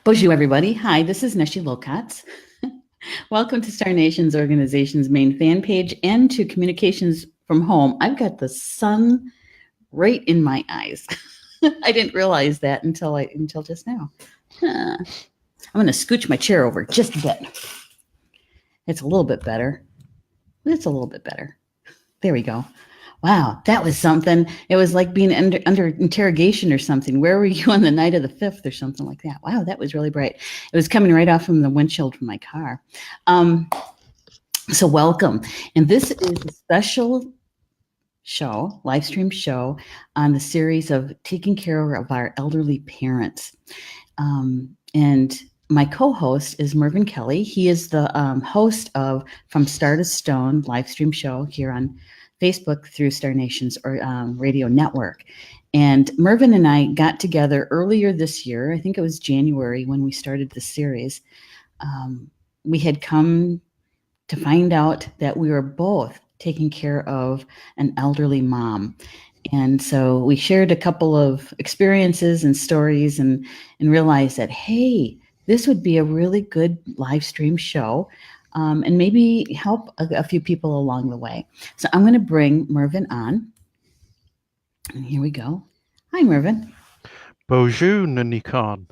Bonjour, everybody. Hi, this is Neshi Lokotz. Welcome to Star Nation's organization's main fan page and to Communications from Home. I've got the sun right in my eyes. I didn't realize that until just now. I'm going to scooch my chair over just a bit. It's a little bit better. It's a little bit better. There we go. Wow, that was something. It was like being under interrogation or something. Where were you on the night of the 5th or something like that? Wow, that was really bright. It was coming right off from the windshield from my car. So welcome. And this is a special show, live stream show on the series of taking care of our elderly parents. And my co-host is Mervyn Kelly. He is the host of From Star to Stone live stream show here on Facebook through Star Nation's radio network. And Mervyn and I got together earlier this year. I think it was January when we started the series. We had come to find out that we were both taking care of an elderly mom. And so we shared a couple of experiences and stories and realized that, hey, this would be a really good live stream show. And maybe help a few people along the way. So I'm going to bring Mervyn on. And here we go. Hi, Mervyn. Bonjour, Nanikan.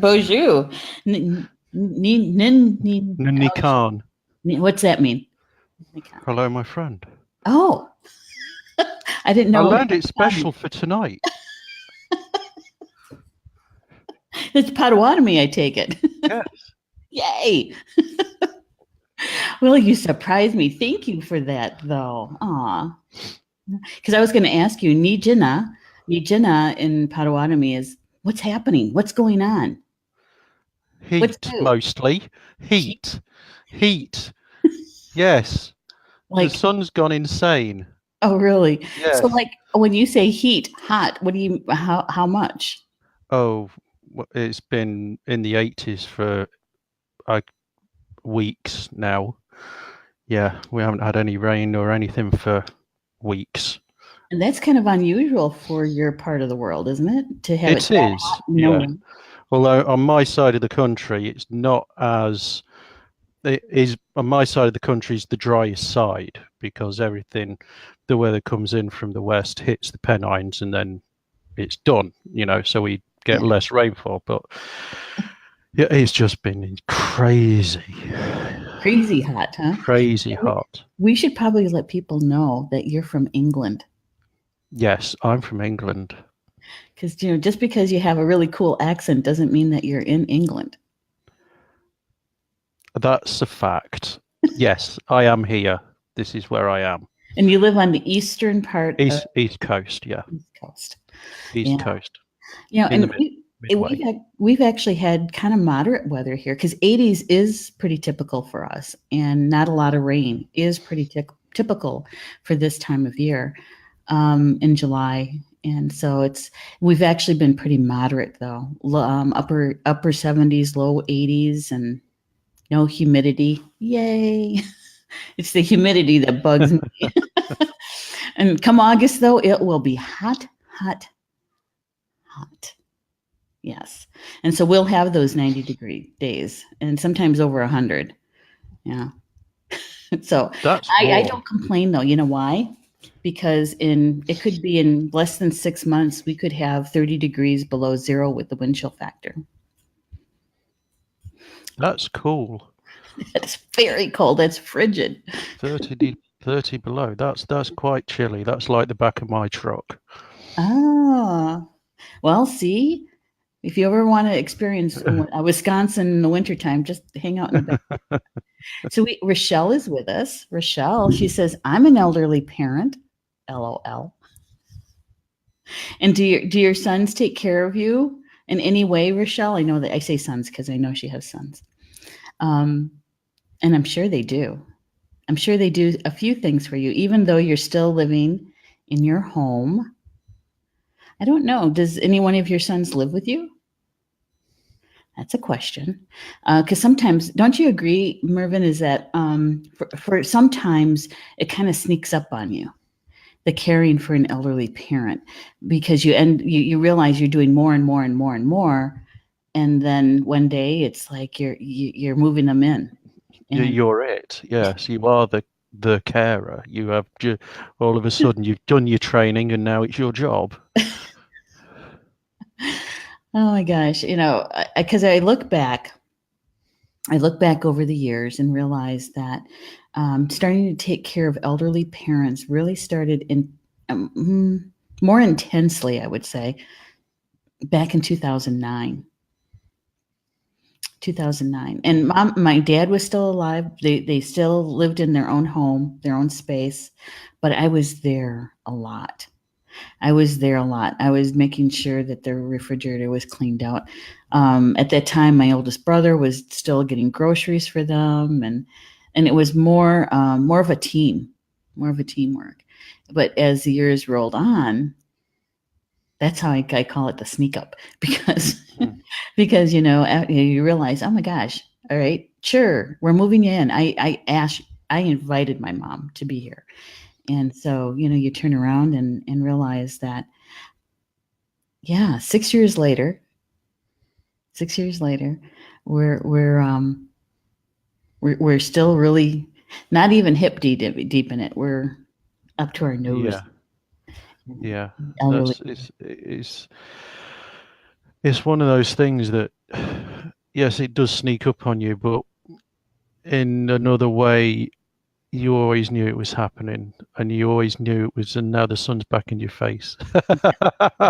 Bonjour. Nanikan. What's that mean? Hello, my friend. Oh, I didn't know. I learned it's special for tonight. It's Potawatomi, I take it. Yes. Yay. Well, you surprised me. Thank you for that, though. Aw. Because I was going to ask you, Nijina in Potawatomi is, what's happening? What's going on? Heat, mostly. Heat. Yes. Like, the sun's gone insane. Oh, really? Yes. So, like, when you say heat, hot, what do you, how much? Oh, it's been in the 80s for weeks now. Yeah, we haven't had any rain or anything for weeks. And that's kind of unusual for your part of the world, isn't it? To have it is. Yeah. Although on my side of the country, it's not as. It is on my side of the country is the driest side because everything, the weather comes in from the west, hits the Pennines, and then it's done. So we get less rainfall, but. Yeah, it's just been crazy hot, huh? Crazy hot. We should probably let people know that you're from England. Yes, I'm from England. Because, just because you have a really cool accent doesn't mean that you're in England. That's a fact. Yes, I am here. This is where I am. And you live on the eastern part East Coast, yeah. East Coast. We've actually had kind of moderate weather here because 80s is pretty typical for us, and not a lot of rain is pretty typical for this time of year in July. And so we've actually been pretty moderate though, upper 70s, low 80s, and no humidity. Yay! It's the humidity that bugs me. And come August though, it will be hot. Yes. And so we'll have those 90-degree days and sometimes over 100. Yeah. So I don't complain though. You know why? Because it could be in less than 6 months, we could have 30 degrees below zero with the wind chill factor. That's cool. That's very cold. That's frigid. 30 below. That's quite chilly. That's like the back of my truck. Ah, well, see, if you ever want to experience Wisconsin in the wintertime, just hang out in the back. So Rochelle is with us. Rochelle, she says, I'm an elderly parent, LOL. And do your sons take care of you in any way, Rochelle? I know that I say sons because I know she has sons. And I'm sure they do. I'm sure they do a few things for you, even though you're still living in your home. I don't know. Does any one of your sons live with you? That's a question. Because sometimes, don't you agree, Mervyn, is that for sometimes it kind of sneaks up on you, the caring for an elderly parent, because you realize you're doing more and more and more and more, and then one day it's like you're moving them in. And You're it. Yes, you are the carer. You have all of a sudden you've done your training and now it's your job. oh my gosh, because I look back over the years and realize that starting to take care of elderly parents really started in more intensely, I would say, back in 2009. 2009. And my dad was still alive. They still lived in their own home, their own space, but I was there a lot. I was there a lot. I was making sure that their refrigerator was cleaned out. At that time, my oldest brother was still getting groceries for them, and it was more of a team, more of a teamwork. But as the years rolled on, that's how I call it the sneak up because because you realize, oh my gosh, all right, sure, we're moving in. I invited my mom to be here. And so, you turn around and realize that, yeah, 6 years later, we're still really not even hip deep in it. We're up to our nose. Yeah. Elderly. It's one of those things that, yes, it does sneak up on you, but in another way, you always knew it was happening, and you always knew it was, and now the sun's back in your face.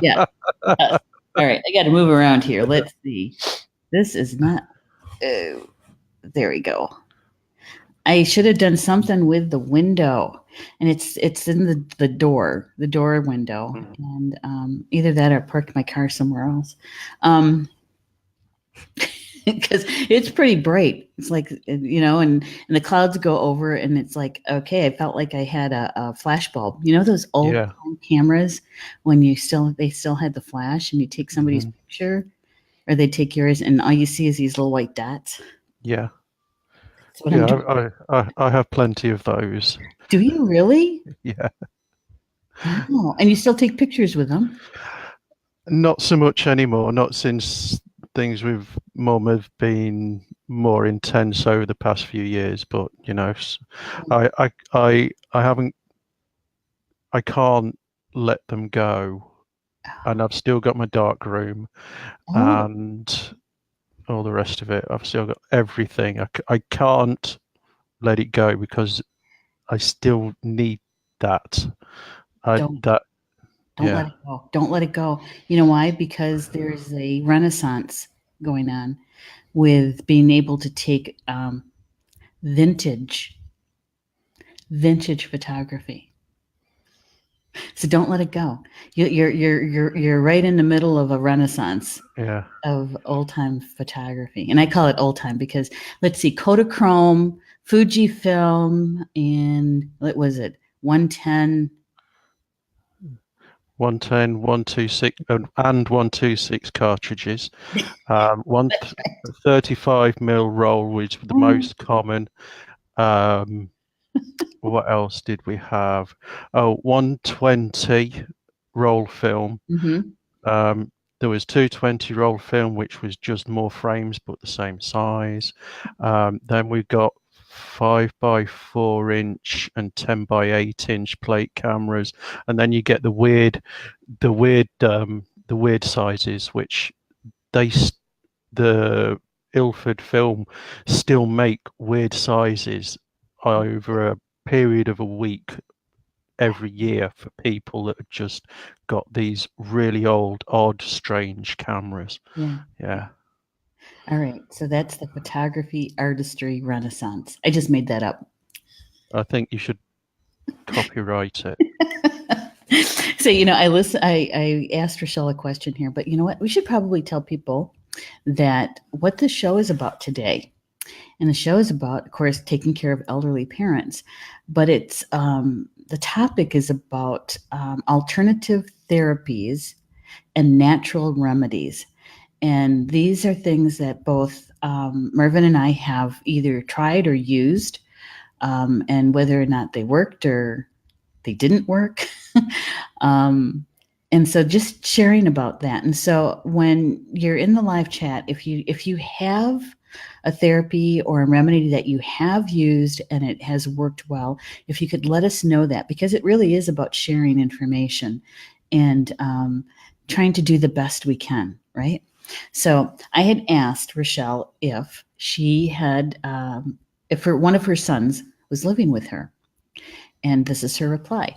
Yeah. All right, I got to move around here. Let's see. This is not. Oh, there we go. I should have done something with the window, and it's in the door window, and either that or parked my car somewhere else, because it's pretty bright. It's like and the clouds go over, and it's like, okay, I felt like I had a flash bulb. Those old cameras when they still had the flash, and you take somebody's picture, or they take yours, and all you see is these little white dots. Yeah. Yeah, I have plenty of those. Do you really? Yeah. Oh, and you still take pictures with them? Not so much anymore, not since things with Mum have been more intense over the past few years, but I haven't, I can't let them go, and I've still got my dark room and all the rest of it. I've still got everything. I can't let it go because I still need that. Don't let it go. Don't let it go. You know why? Because there's a renaissance going on with being able to take vintage photography. So don't let it go. You're right in the middle of a renaissance of old time photography, and I call it old time because let's see, Kodachrome, Fujifilm, and what was it? 110, 126, and 126 cartridges. 35mm roll, which was the most common. What else did we have? 120 roll film. There was 220 roll film, which was just more frames but the same size. Then we got 5x4" and 10x8" plate cameras, and then you get the weird sizes, which the Ilford film still make weird sizes over a period of a week every year for people that have just got these really old, odd, strange cameras. Yeah. All right, so that's the photography artistry renaissance. I just made that up. I think you should copyright it. So I asked Rochelle a question here, but you know what? We should probably tell people that what the show is about today. And the show is about, of course, taking care of elderly parents, but it's the topic is about alternative therapies and natural remedies. And these are things that both Mervyn and I have either tried or used, and whether or not they worked or they didn't work. And so just sharing about that. And so when you're in the live chat, if you have a therapy or a remedy that you have used and it has worked well, if you could let us know that, because it really is about sharing information and trying to do the best we can, right? So I had asked Rochelle if she had, if one of her sons was living with her, and this is her reply.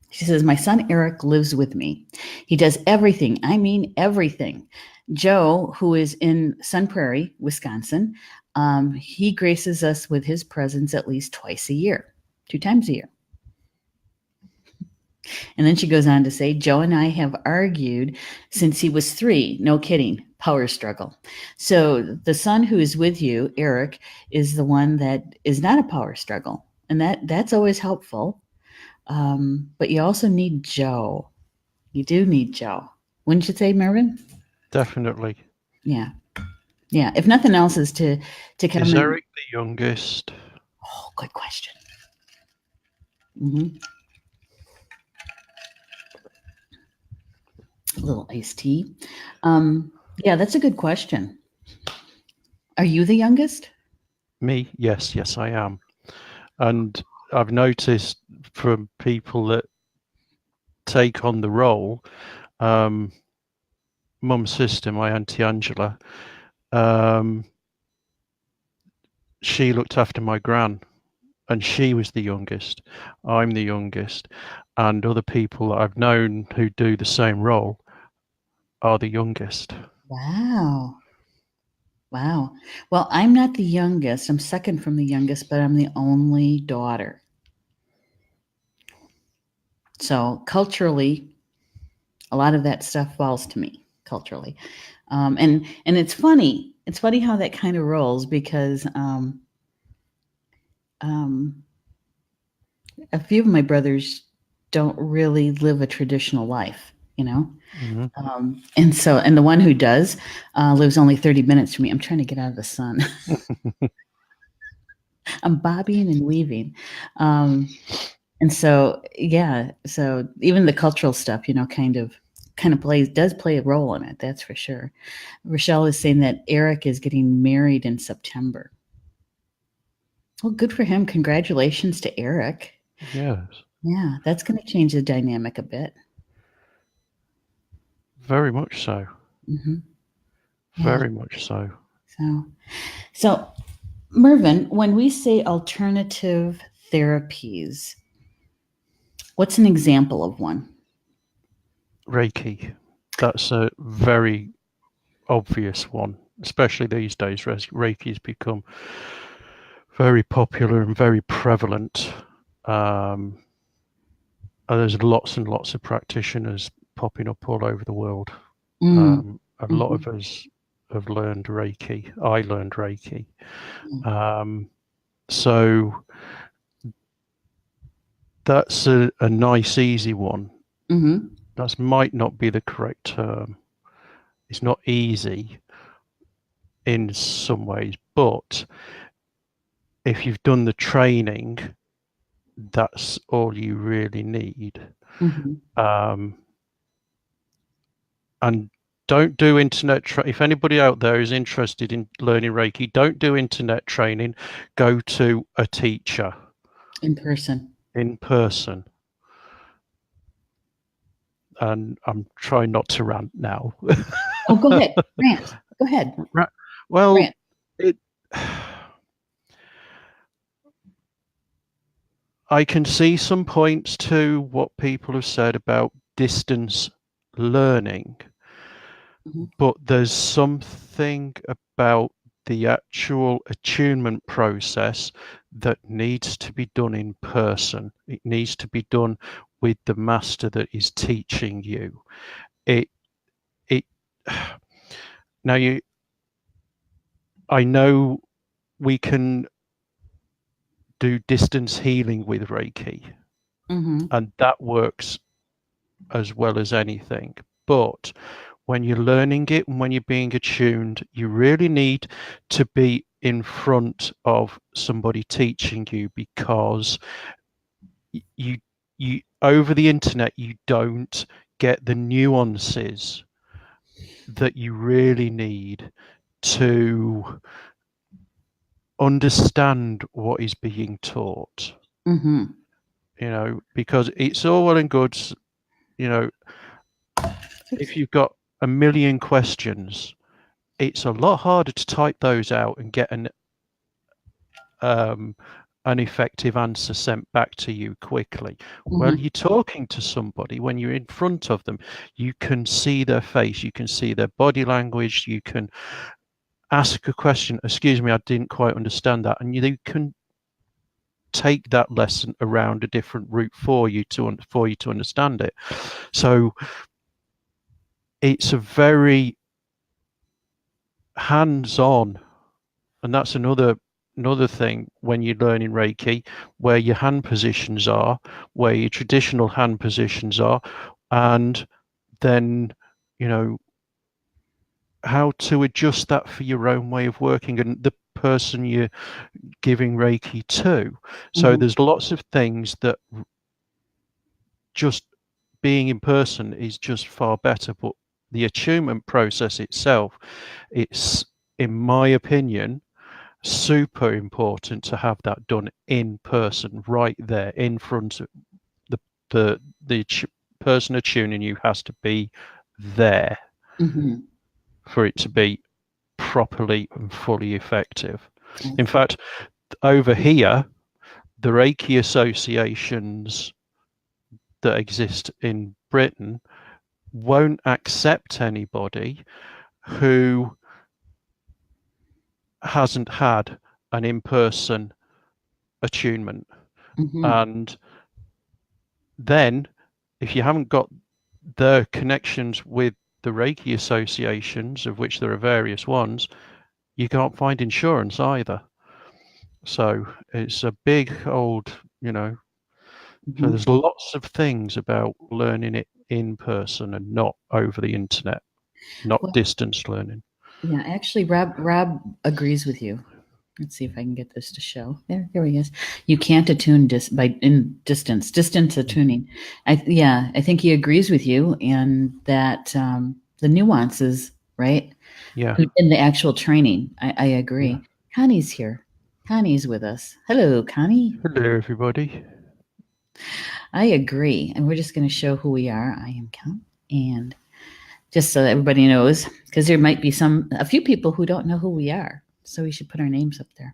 She says, my son Eric lives with me. He does everything. I mean, everything. Joe, who is in Sun Prairie, Wisconsin, he graces us with his presence at least twice a year, 2 times a year. And then she goes on to say, Joe and I have argued since he was 3. No kidding. Power struggle. So the son who is with you, Eric, is the one that is not a power struggle. And that's always helpful. But you also need Joe. You do need Joe. Wouldn't you say, Mervyn? Definitely. Yeah. Yeah. If nothing else is to come Is in. Eric the youngest? Oh, good question. Mm-hmm. A little iced tea. Yeah, that's a good question. Are you the youngest? Me? Yes, I am. And I've noticed from people that take on the role, mum's sister, my auntie Angela, she looked after my gran, and she was the youngest. I'm the youngest, and other people that I've known who do the same role are the youngest. Wow. Wow. Well, I'm not the youngest. I'm second from the youngest, but I'm the only daughter. So culturally, a lot of that stuff falls to me culturally. And it's funny. It's funny how that kind of rolls because a few of my brothers don't really live a traditional life, you know? Mm-hmm. And the one who does lives only 30 minutes from me. I'm trying to get out of the sun. I'm bobbing and weaving. And so, yeah, so even the cultural stuff, you know, kind of does play a role in it. That's for sure. Rochelle is saying that Eric is getting married in September. Well, good for him. Congratulations to Eric. Yes. Yeah, that's going to change the dynamic a bit. Very much so. Mm-hmm. Yeah. Very much so. So, Mervyn, when we say alternative therapies, what's an example of one? Reiki. That's a very obvious one, especially these days. Reiki's become very popular and very prevalent. And there's lots and lots of practitioners popping up all over the world. A lot of us have learned Reiki. I learned Reiki. So that's a nice, easy one. Mm-hmm. That might not be the correct term. It's not easy in some ways, but if you've done the training, that's all you really need. Mm-hmm. And don't do internet. If anybody out there is interested in learning Reiki, don't do internet training. Go to a teacher. In person. And I'm trying not to rant now. Oh, go ahead. Rant. Go ahead. Well, rant. I can see some points to what people have said about distance learning, but there's something about the actual attunement process that needs to be done in person. It needs to be done with the master that is teaching you. I know we can do distance healing with Reiki, and that works as well as anything. But when you're learning it and when you're being attuned, you really need to be in front of somebody teaching you, because you over the internet you don't get the nuances that you really need to understand what is being taught. Mm-hmm. Because it's all well and good, if you've got a million questions, it's a lot harder to type those out and get an effective answer sent back to you quickly. Well, Mm-hmm. you're talking to somebody, when you're in front of them, you can see their face, you can see their body language, you can ask a question, excuse me, I didn't quite understand that, and you can take that lesson around a different route for you to understand it. So it's a very hands-on, and that's another thing when you're learning Reiki, where your hand positions are, where your traditional hand positions are, and then how to adjust that for your own way of working and the person you're giving Reiki to. So Mm-hmm. there's lots of things that just being in person is just far better, but the attunement process itself, it's, in my opinion, super important to have that done in person, right there in front of the person attuning you has to be there Mm-hmm. for it to be properly and fully effective. I In see. fact, over here, the Reiki associations that exist in Britain won't accept anybody who hasn't had an in-person attunement. Mm-hmm. And then if you haven't got the connections with the Reiki associations, of which there are various ones, you can't find insurance either. So it's a big old, so Mm-hmm. there's lots of things about learning it in person and not over the internet, not Well, distance learning. yeah, actually, Rob agrees with you. Let's see if I can get this to show. There he is. You can't attune by in distance attuning. I think he agrees with you, and that the nuances, right, Yeah. in the actual training. I Yeah. agree. Connie's here. Connie's with us. Hello, Connie. Hello, everybody. I agree, and we're just going to show who we are. I am Con, and just so everybody knows, because there might be a few people who don't know who we are, so we should put our names up there.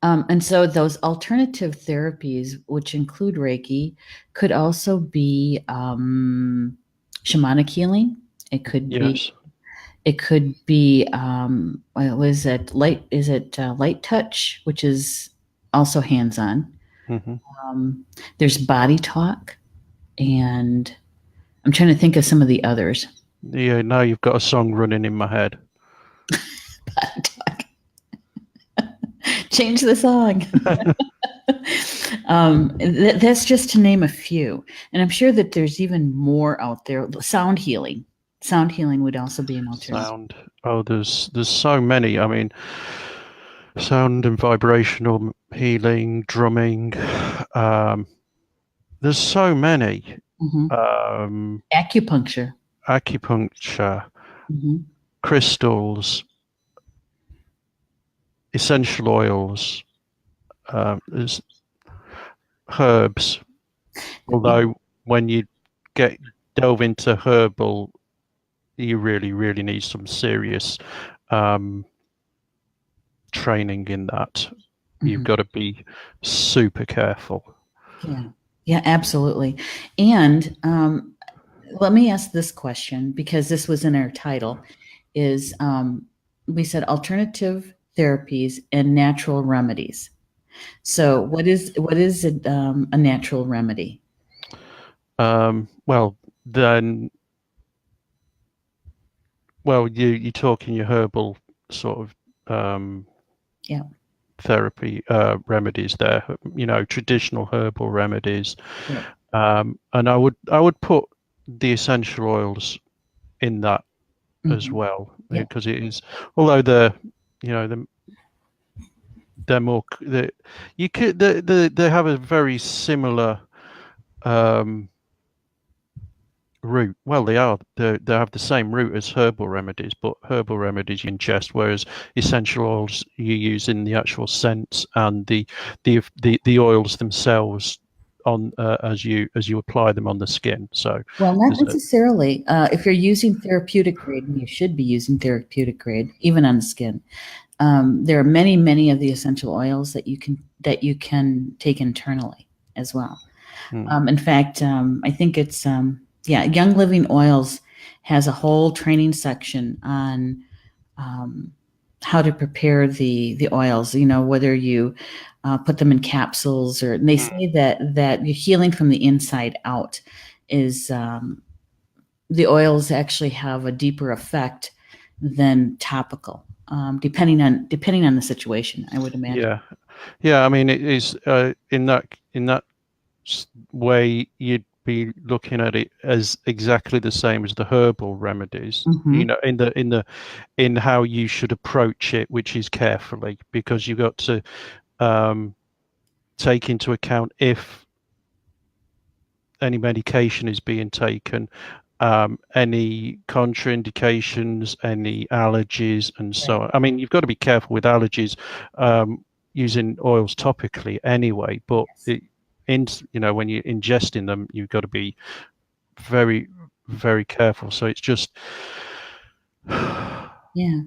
And so those alternative therapies, which include Reiki, could also be shamanic healing. It could be. Yes. It could be. What was it? Light? Is it light touch, which is also hands-on? Hmm. There's body talk, and I'm trying to think of some of the others. Yeah, now you've got a song running in my head. Body talk. Change the song. That's just to name a few, and I'm sure that there's even more out there. Sound healing. Sound healing would also be an alternative. Sound. Oh, there's so many. I mean, sound and vibrational healing, drumming. There's so many. Hmm. Acupuncture. Acupuncture, Hmm. crystals, essential oils, there's herbs. Although when you delve into herbal, you really, really need some serious training in that. You've got to be super careful. Yeah, yeah, absolutely. And let me ask this question because this was in our title: is we said alternative therapies and natural remedies. So, what is a natural remedy? Well, then, you're talking your herbal sort of Yeah. therapy remedies there. Traditional herbal remedies, Yeah. and I would put the essential oils in that as Hmm. well, Yeah. because it is, although they're more you could they have a very similar um, root. Well, they are. They have the same root as herbal remedies, but herbal remedies you ingest, whereas essential oils you use in the actual scents and the oils themselves on as you apply them on the skin. So Well, not there's a necessarily. If you're using therapeutic grade, and you should be using therapeutic grade, even on the skin, there are many, many of the essential oils that you can take internally as well. In fact, I think it's Young Living Oils has a whole training section on how to prepare the oils. You know, whether you put them in capsules, or and they say that you're healing from the inside out is the oils actually have a deeper effect than topical, depending on the situation, I would imagine. yeah. I mean, it is in that way you'd be looking at it as exactly the same as the herbal remedies. You Mm-hmm. know, in how you should approach it, which is carefully, because you've got to take into account if any medication is being taken, any contraindications, any allergies, and so Right. on. I mean, you've got to be careful with allergies using oils topically anyway, but Yes. when you're ingesting them, you've got to be very, very careful. So it's just, Yeah.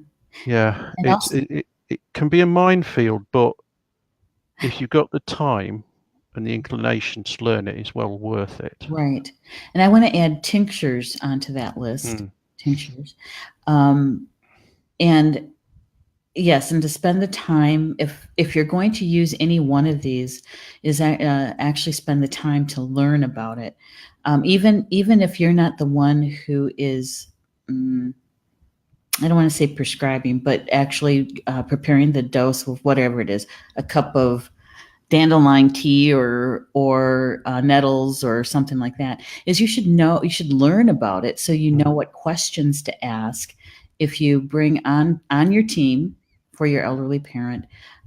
yeah, And also, it can be a minefield, but if you've got the time and the inclination to learn it, it's well worth it. right. And I want to add tinctures onto that list. Mm, Tinctures. Um, and yes, and to spend the time, if you're going to use any one of these, is actually spend the time to learn about it. Even if you're not the one who is, I don't want to say prescribing, but actually preparing the dose of whatever it is, a cup of dandelion tea or nettles or something like that, is you should learn about it so you know what questions to ask if you bring on your team for your elderly parent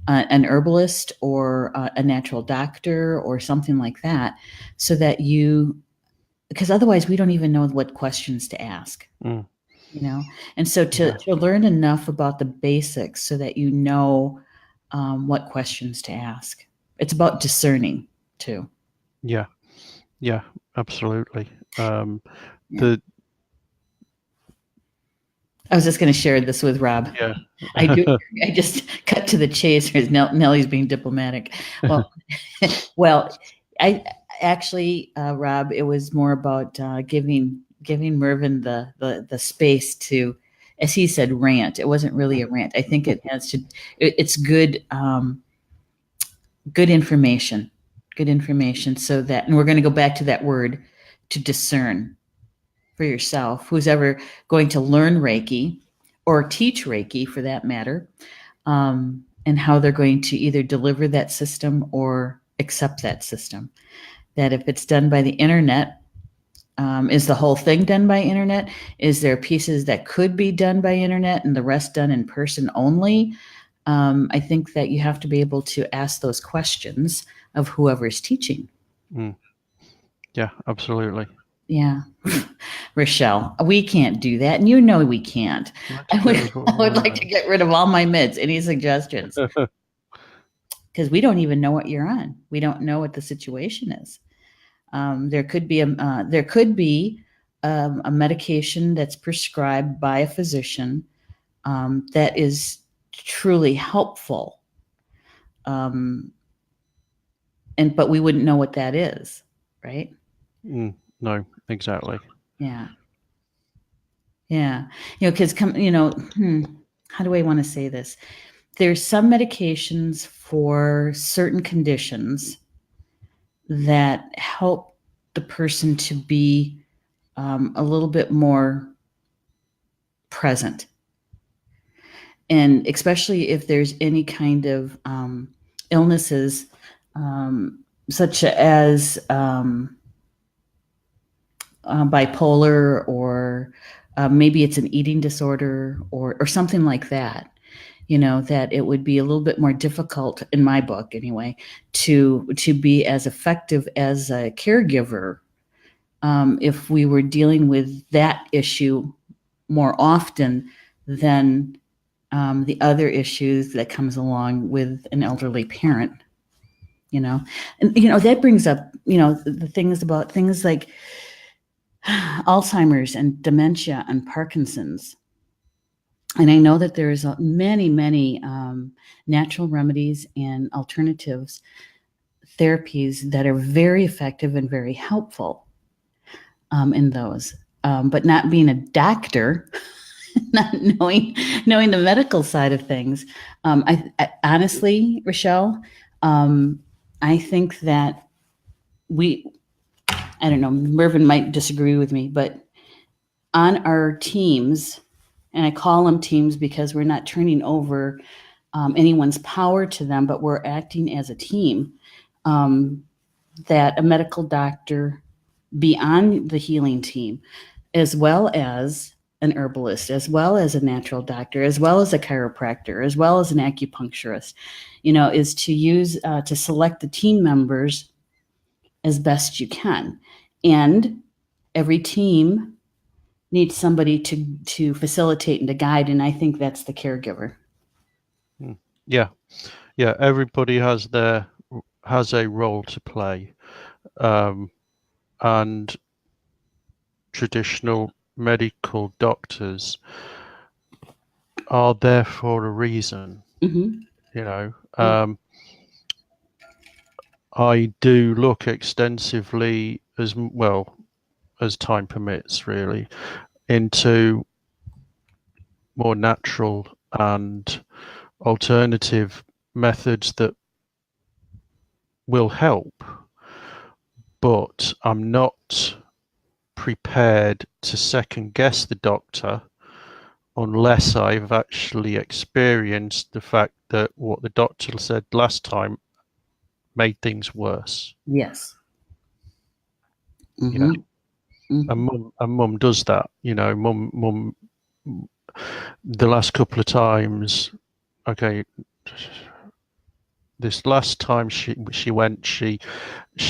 an herbalist or a natural doctor or something like that, so that because otherwise we don't even know what questions to ask. mm, And so yeah, to learn enough about the basics so that you know what questions to ask. It's about discerning too. yeah, yeah, absolutely. Yeah. The I was just going to share this with Rob. yeah, I do. I just cut to the chase. As Nellie's being diplomatic. Well, well, I actually, Rob, it was more about giving Mervyn the space to, as he said, rant. It wasn't really a rant. I think it has to. It's good good information, so that, and we're going to go back to that word, to discern for yourself, who's ever going to learn Reiki or teach Reiki for that matter, and how they're going to either deliver that system or accept that system. That if it's done by the internet, is the whole thing done by internet? Is there pieces that could be done by internet and the rest done in person only? I think that you have to be able to ask those questions of whoever is teaching. yeah, absolutely. Yeah. Rochelle, we can't do that. And you know we can't. Let's get rid of I would all like to get rid of all my meds. Any suggestions? Because we don't even know what you're on. We don't know what the situation is. There could be a medication that's prescribed by a physician that is truly helpful, but we wouldn't know what that is, right? No, exactly. Yeah. Because how do I want to say this? There's some medications for certain conditions that help the person to be a little bit more present, and especially if there's any kind of illnesses, such as bipolar, or maybe it's an eating disorder or something like that. That it would be a little bit more difficult, in my book anyway, to be as effective as a caregiver if we were dealing with that issue more often than the other issues that comes along with an elderly parent. And that brings up the things about things like Alzheimer's and dementia and Parkinson's. And I know that there's many natural remedies and alternatives, therapies that are very effective and very helpful in those. But not being a doctor, not knowing the medical side of things, I honestly, Rochelle, I think that I don't know, Mervyn might disagree with me, but on our teams, and I call them teams because we're not turning over anyone's power to them, but we're acting as a team, that a medical doctor be on the healing team, as well as an herbalist, as well as a natural doctor, as well as a chiropractor, as well as an acupuncturist, is to use, to select the team members as best you can. And every team needs somebody to facilitate and to guide, and I think that's the caregiver. Yeah. Everybody has a role to play, and traditional medical doctors are there for a reason. Mm-hmm. I do look extensively, as well as time permits, really, into more natural and alternative methods that will help, but I'm not prepared to second guess the doctor unless I've actually experienced the fact that what the doctor said last time made things worse. Yes. Mm-hmm. And mum does that. Mum, the last couple of times, okay, this last time she went, she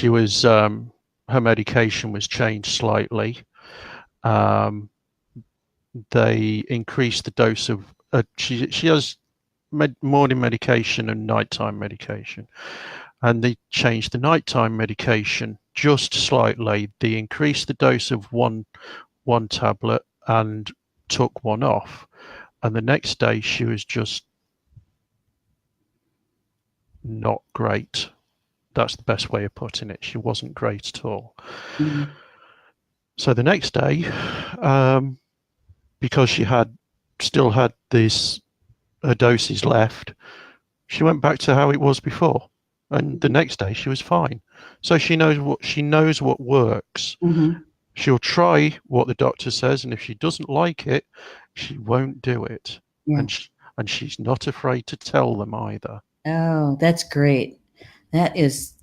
was, her medication was changed slightly. They increased the dose of, she has morning medication and nighttime medication, and they changed the nighttime medication just slightly. They increased the dose of one tablet and took one off, and the next day she was just not great. That's the best way of putting it. She wasn't great at all. Mm-hmm. So the next day, because she still had this doses left, she went back to how it was before, and the next day she was fine. So she knows what works. Mm-hmm. She'll try what the doctor says, and if she doesn't like it, she won't do it. Yeah. And she's not afraid to tell them either. Oh, that's great. That is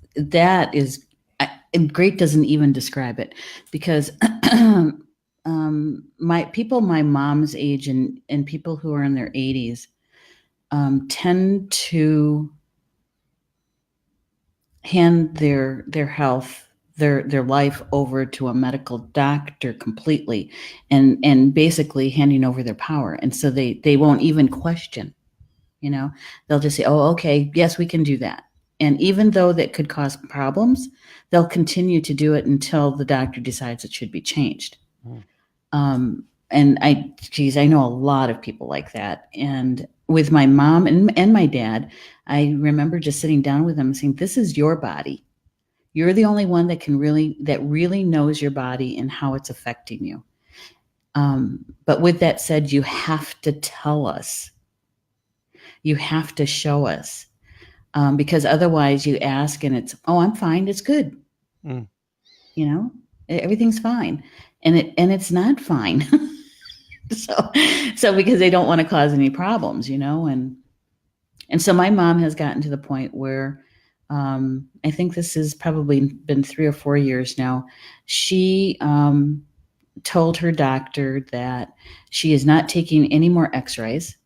great. Doesn't even describe it, because my mom's age and people who are in their 80s tend to hand their health, their life over to a medical doctor completely, and basically handing over their power. And so they won't even question. They'll just say, "Oh, okay, yes, we can do that." And even though that could cause problems, they'll continue to do it until the doctor decides it should be changed. And I know a lot of people like that. And with my mom and my dad, I remember just sitting down with them and saying, "This is your body. You're the only one that really knows your body and how it's affecting you. But with that said, you have to tell us. You have to show us." Because otherwise you ask and it's, "Oh, I'm fine. It's good." Everything's fine. And it's not fine. So because they don't want to cause any problems, and so my mom has gotten to the point where, I think this has probably been 3 or 4 years now. She told her doctor that she is not taking any more x-rays.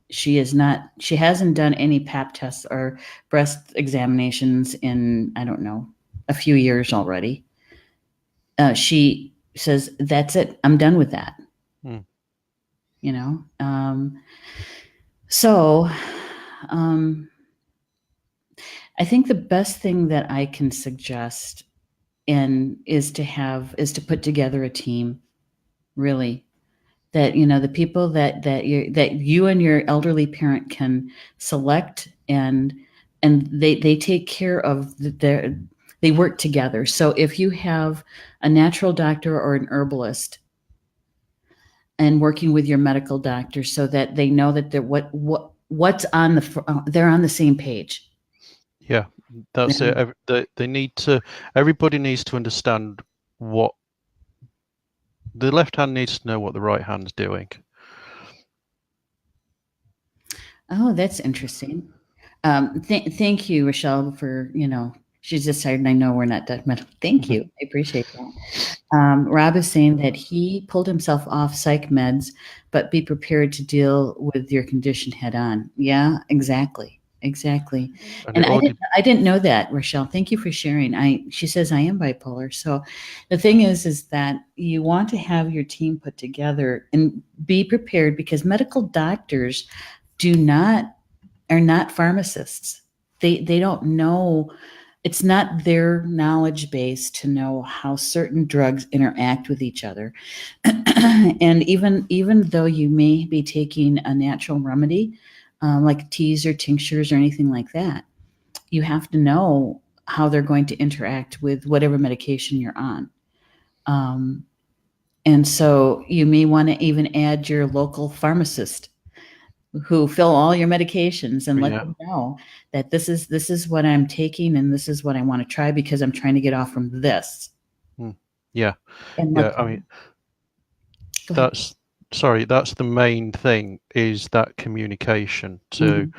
She hasn't done any pap tests or breast examinations in, I don't know, a few years already. she says, "That's it. I'm done with that." Mm. You know. So, I think the best thing that I can suggest is to put together a team, really, that the people that you and your elderly parent can select, and they take care of their, they work together. So if you have a natural doctor or an herbalist, and working with your medical doctor, so that they know that they're what's on they're on the same page. Yeah, that's it. They need to. Everybody needs to understand what the left hand needs to know what the right hand's doing. Oh, that's interesting. Thank you, Rochelle, for, she's just tired, and I know we're not done. Thank you. I appreciate that. Rob is saying that he pulled himself off psych meds, but be prepared to deal with your condition head on. Yeah, exactly. Exactly. And I didn't know that, Rochelle. Thank you for sharing. She says I am bipolar. So the thing is that you want to have your team put together and be prepared, because medical doctors are not pharmacists. They don't know. It's not their knowledge base to know how certain drugs interact with each other. And even though you may be taking a natural remedy, like teas or tinctures or anything like that, you have to know how they're going to interact with whatever medication you're on. And so you may want to even add your local pharmacist, who fill all your medications, and let them know that this is what I'm taking, and this is what I want to try, because I'm trying to get off from this. Yeah. And yeah. I mean, that's the main thing, is that communication, to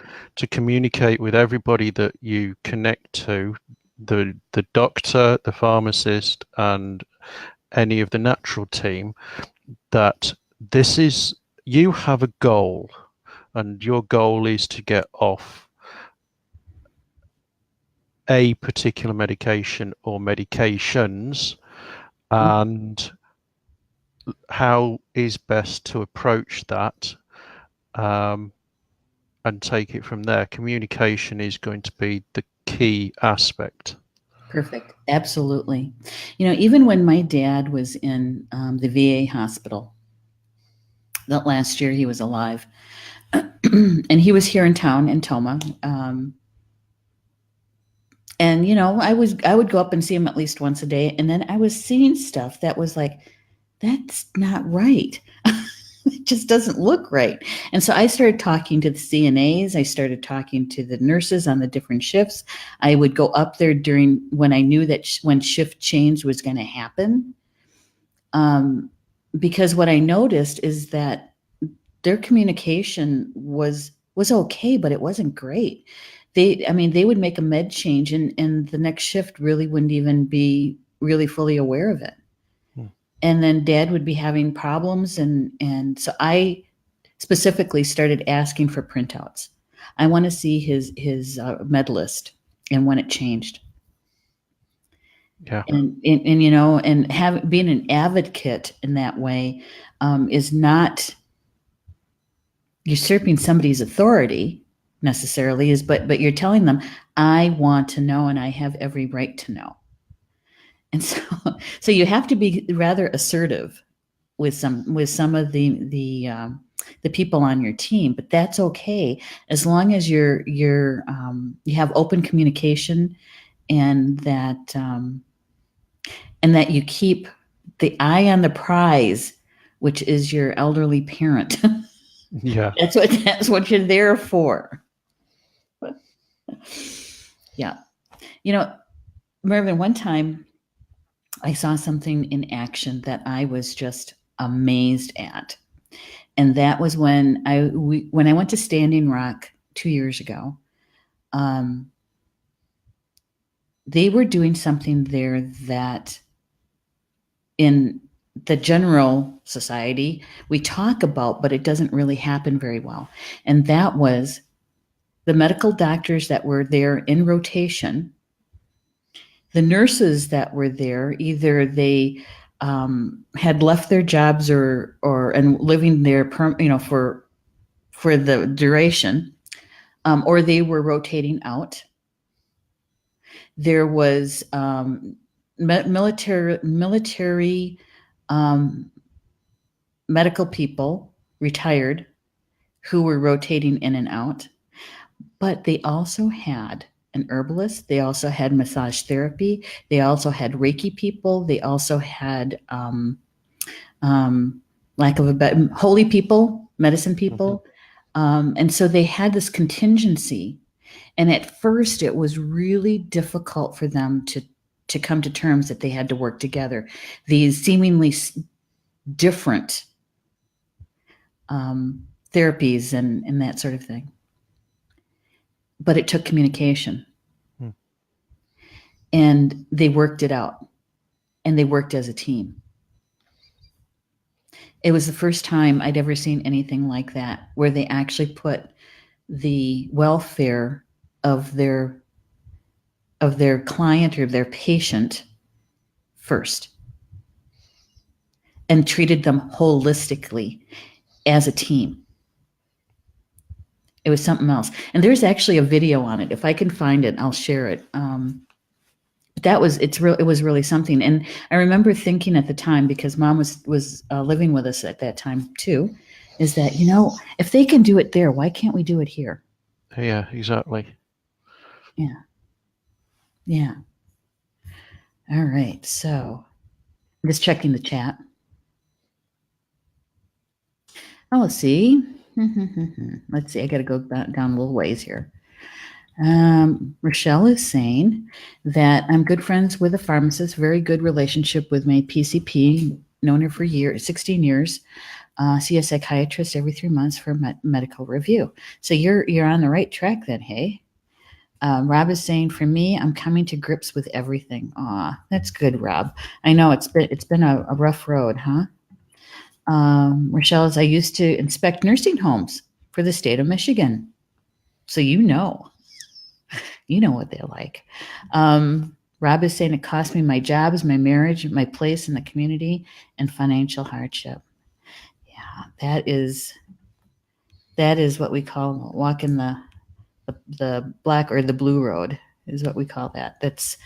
communicate with everybody that you connect to, the doctor, the pharmacist, and any of the natural team, that you have a goal, and your goal is to get off a particular medication or medications, and how is best to approach that, and take it from there. Communication is going to be the key aspect. Perfect. Absolutely. Even when my dad was in the VA hospital, that last year he was alive, and he was here in town in Toma. And I would go up and see him at least once a day, and then I was seeing stuff that was like, that's not right. It just doesn't look right. And so I started talking to the CNAs. I started talking to the nurses on the different shifts. I would go up there when I knew that when shift change was going to happen. Because what I noticed is that their communication was okay, but it wasn't great. They would make a med change, and the next shift really wouldn't even be really fully aware of it. And then Dad would be having problems, and so I specifically started asking for printouts. I want to see his med list and when it changed. Yeah. And being an advocate in that way is not usurping somebody's authority necessarily, but you're telling them, I want to know, and I have every right to know. And so you have to be rather assertive with some of the people on your team, but that's okay, as long as you have open communication, and that you keep the eye on the prize, which is your elderly parent. Yeah. That's what you're there for. Yeah. Mervyn, one time I saw something in action that I was just amazed at. And that was when I went to Standing Rock 2 years ago. They were doing something there that in the general society we talk about, but it doesn't really happen very well. And that was the medical doctors that were there in rotation the nurses that were there, either they had left their jobs or and living there, for the duration, or they were rotating out. There was military medical people, retired, who were rotating in and out. But they also had an herbalist. They also had massage therapy. They also had Reiki people. They also had, lack of a better, holy people, medicine people. And so they had this contingency. And at first, it was really difficult for them to come to terms that they had to work together. These seemingly different therapies and that sort of thing. But it took communication. And they worked it out. And they worked as a team. It was the first time I'd ever seen anything like that, where they actually put the welfare of their client or their patient first and treated them holistically as a team. It was something else. And there's actually a video on it. If I can find it, I'll share it. But it was really something. And I remember thinking at the time, because Mom was living with us at that time too, is that, if they can do it there, why can't we do it here? Yeah, exactly. Yeah. All right. So I'm just checking the chat. Oh, let's see. Let's see. I got to go down a little ways here. Rochelle is saying that I'm good friends with a pharmacist, very good relationship with my PCP, known her for 16 years. See a psychiatrist every 3 months for medical review. So you're on the right track then, hey? Rob is saying, for me, I'm coming to grips with everything. Aw, that's good, Rob. I know it's been a rough road, huh? Rochelle is, I used to inspect nursing homes for the state of Michigan. So you know what they're like. Rob is saying, it cost me my jobs, my marriage, my place in the community, and financial hardship. Yeah, that is what we call walking the black or the blue road, is what we call that. That's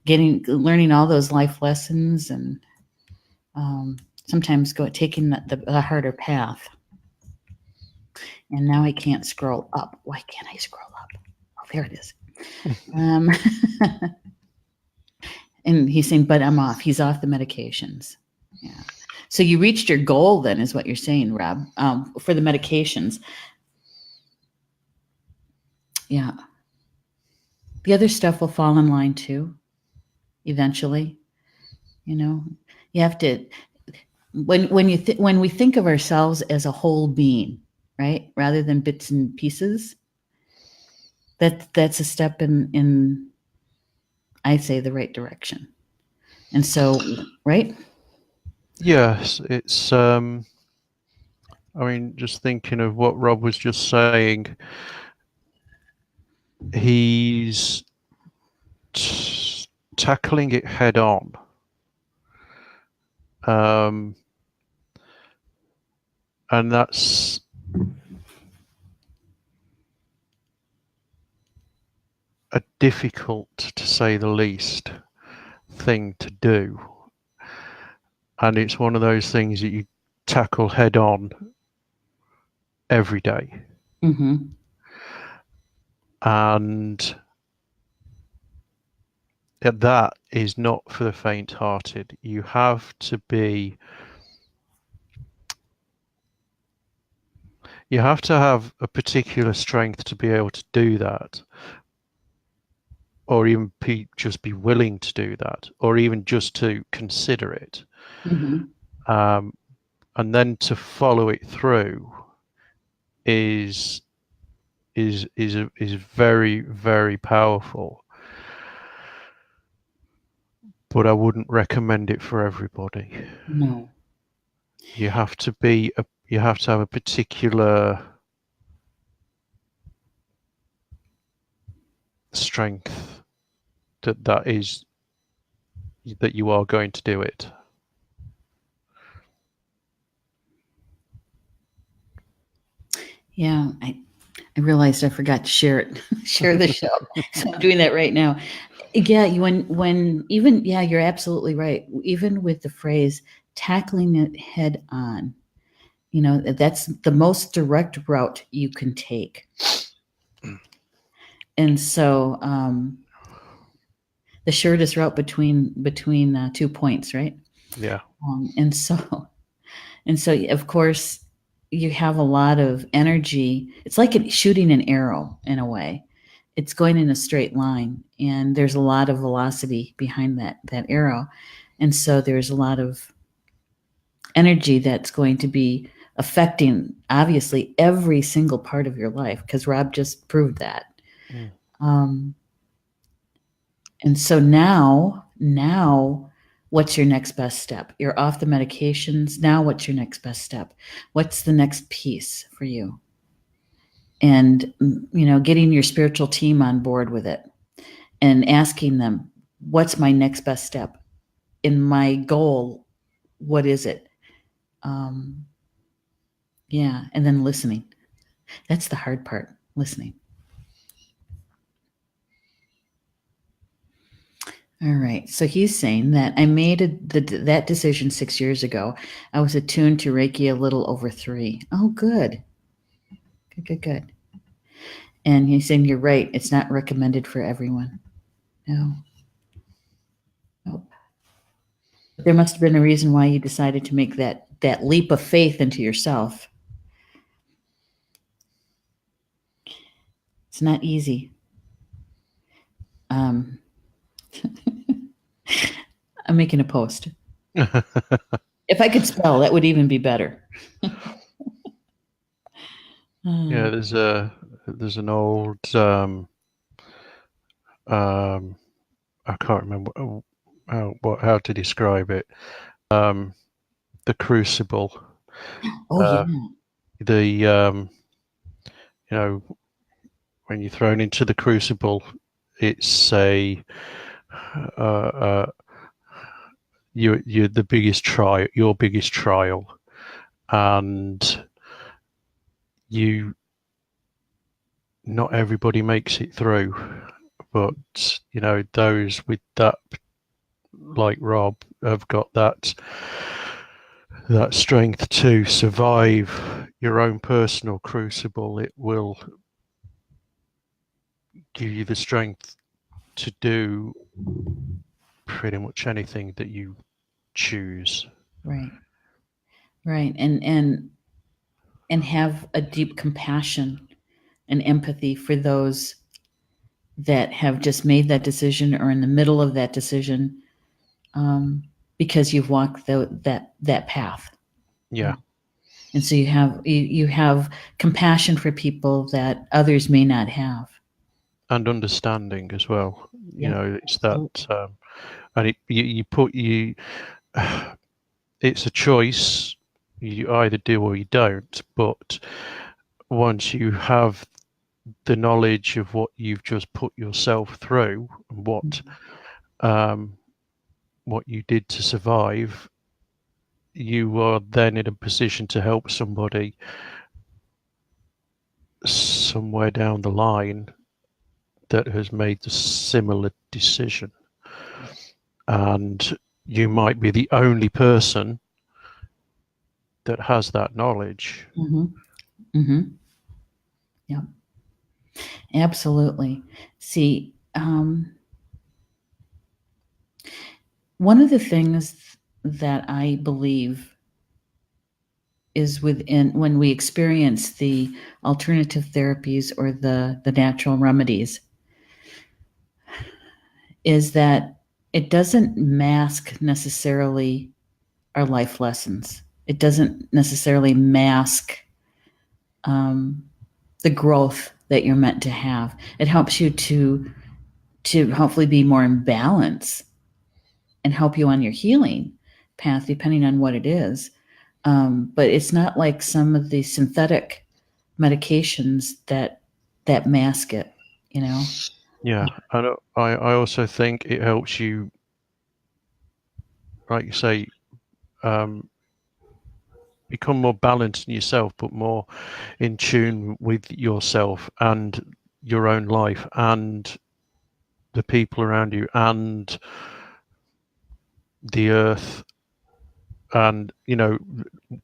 learning all those life lessons, and sometimes taking the harder path. And now I can't scroll up. Why can't I scroll up? Oh, there it is. And he's saying, but I'm off. He's off the medications. Yeah. So you reached your goal then, is what you're saying, Rob, for the medications. Yeah. The other stuff will fall in line too, eventually. You have to, when we think of ourselves as a whole being, right, rather than bits and pieces, that's a step in I'd say the right direction. And so, right? Yes, it's just thinking of what Rob was just saying, he's tackling it head on. And that's a difficult, to say the least, thing to do. And it's one of those things that you tackle head on every day. Mm-hmm. And that is not for the faint-hearted. You have to have a particular strength to be able to do that, or even just be willing to do that, or even just to consider it. Mm-hmm. And then to follow it through is very, very powerful. But I wouldn't recommend it for everybody. No. You have to have a particular strength that is that you are going to do it. Yeah, I realized I forgot to share it, share the show. So I'm doing that right now. Yeah, when even, yeah, you're absolutely right. Even with the phrase tackling it head on, that's the most direct route you can take. And so the shortest route between 2 points, right? Yeah. And so of course you have a lot of energy. It's like shooting an arrow in a way. It's going in a straight line, and there's a lot of velocity behind that arrow. And so there's a lot of energy that's going to be affecting, obviously, every single part of your life, because Rob just proved that. And so now, what's your next best step? You're off the medications. Now, what's your next best step? What's the next piece for you? And, getting your spiritual team on board with it and asking them, what's my next best step? In my goal, what is it? Yeah. And then listening. That's the hard part, listening. All right. So he's saying that I made that decision 6 years ago. I was attuned to Reiki a little over 3. Oh, good. Good. And he's saying, you're right. It's not recommended for everyone. No. Nope. There must have been a reason why you decided to make that leap of faith into yourself. It's not easy. I'm making a post. If I could spell, that would even be better. Yeah, there's an old I can't remember how to describe it. The crucible. Oh yeah. When you're thrown into the crucible, it's you're the biggest trial, your biggest trial, and not everybody makes it through, but those with that, like Rob, have got that strength to survive your own personal crucible. It will give you the strength to do pretty much anything that you choose. Right. And have a deep compassion and empathy for those that have just made that decision or in the middle of that decision, because you've walked that path. Yeah. And so you have compassion for people that others may not have. And understanding as well. It's that, and it's a choice. You either do or you don't. But once you have the knowledge of what you've just put yourself through, and what you did to survive, you are then in a position to help somebody somewhere down the line that has made a similar decision. And you might be the only person that has that knowledge. Yeah, absolutely. See, one of the things that I believe is when we experience the alternative therapies or the natural remedies, is that it doesn't mask necessarily our life lessons. It doesn't necessarily mask the growth that you're meant to have. It helps you to hopefully be more in balance and help you on your healing path, depending on what it is. But it's not like some of the synthetic medications that mask it, Yeah, and I also think it helps you like you say, become more balanced in yourself, but more in tune with yourself and your own life and the people around you and the earth and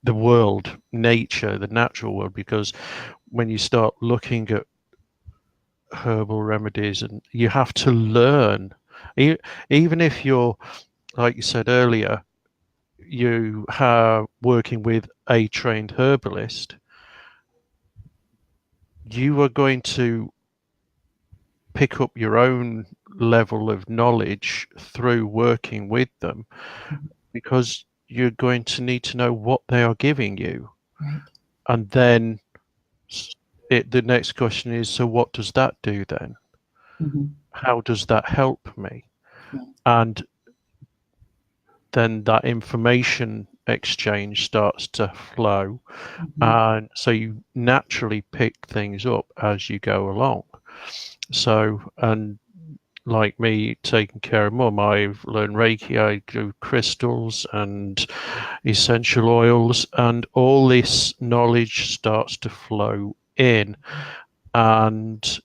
the world, nature, the natural world. Because when you start looking at herbal remedies, and you have to learn, even if you're, like you said earlier, you are working with a trained herbalist, you are going to pick up your own level of knowledge through working with them, because you're going to need to know what they are giving you. Right. And then the next question is, so what does that do then? Mm-hmm. How does that help me? Yeah. And then that information exchange starts to flow. Mm-hmm. And so you naturally pick things up as you go along. So, and like me taking care of mum, I've learned Reiki, I do crystals and essential oils, and all this knowledge starts to flow in. And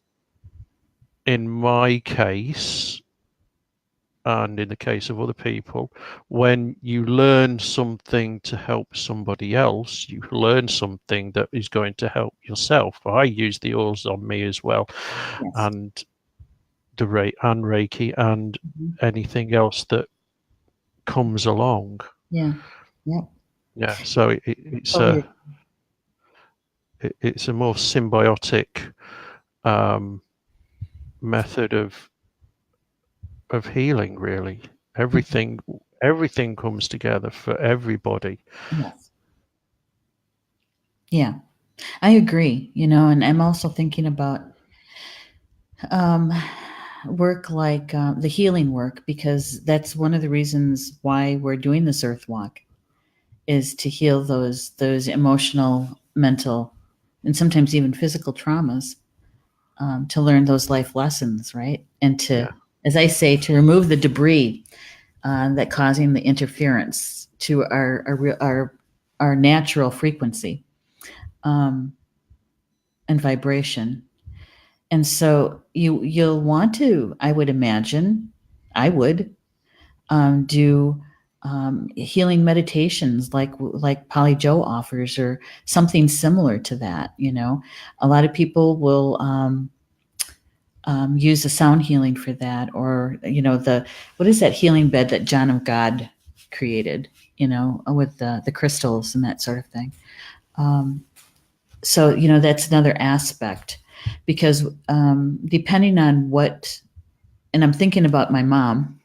in my case, and in the case of other people, when you learn something to help somebody else, you learn something that is going to help yourself. I use the oils on me as well, Yes. and Reiki and anything else that comes along. Yeah. Yeah. Yeah. So it's a more symbiotic method of healing, really. Everything comes together for everybody. Yes. Yeah, I agree. And I'm also thinking about work like the healing work, because that's one of the reasons why we're doing this Earth Walk, is to heal those emotional, mental, and sometimes even physical traumas, to learn those life lessons, right? And to, as I say, to remove the debris that causing the interference to our natural frequency and vibration. And so you'll want to, I would imagine, I would do healing meditations like Polly Joe offers, or something similar to that. A lot of people will use the sound healing for that, or what is that healing bed that John of God created? With the crystals and that sort of thing. So that's another aspect, because depending on what, and I'm thinking about my mom,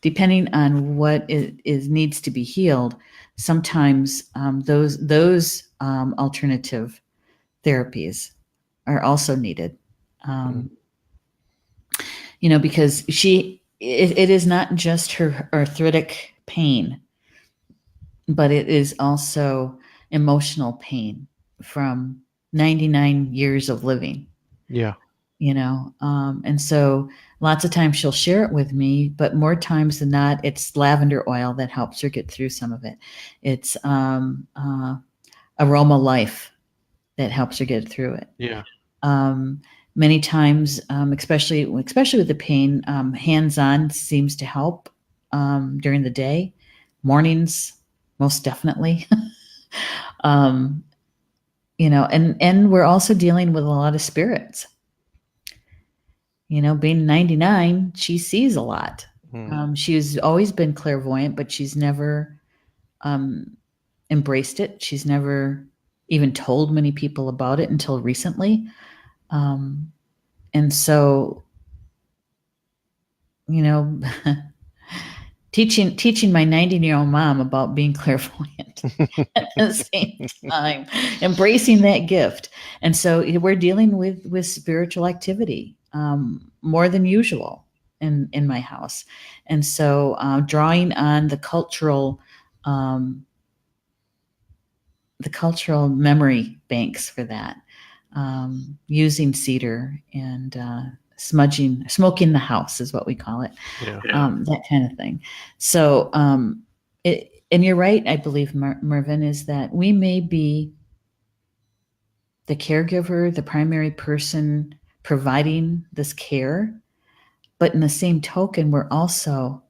depending on what is needs to be healed, sometimes those alternative therapies are also needed. Because it is not just her arthritic pain, but it is also emotional pain from 99 years of living. Yeah. And so lots of times she'll share it with me, but more times than not, it's lavender oil that helps her get through some of it. It's Aroma Life that helps her get through it. Yeah. Many times, especially with the pain, hands-on seems to help during the day. Mornings, most definitely. And we're also dealing with a lot of spirits. Being 99, she sees a lot. She's always been clairvoyant, but she's never embraced it. She's never even told many people about it until recently. And so, teaching my 90-year-old mom about being clairvoyant at the same time, embracing that gift. And so we're dealing with spiritual activity more than usual in my house. And so drawing on the cultural memory banks for that, using cedar and smoking the house is what we call it. Yeah. That kind of thing. So And you're right, I believe, Mervyn, is that we may be the caregiver, the primary person providing this care, but in the same token, we're also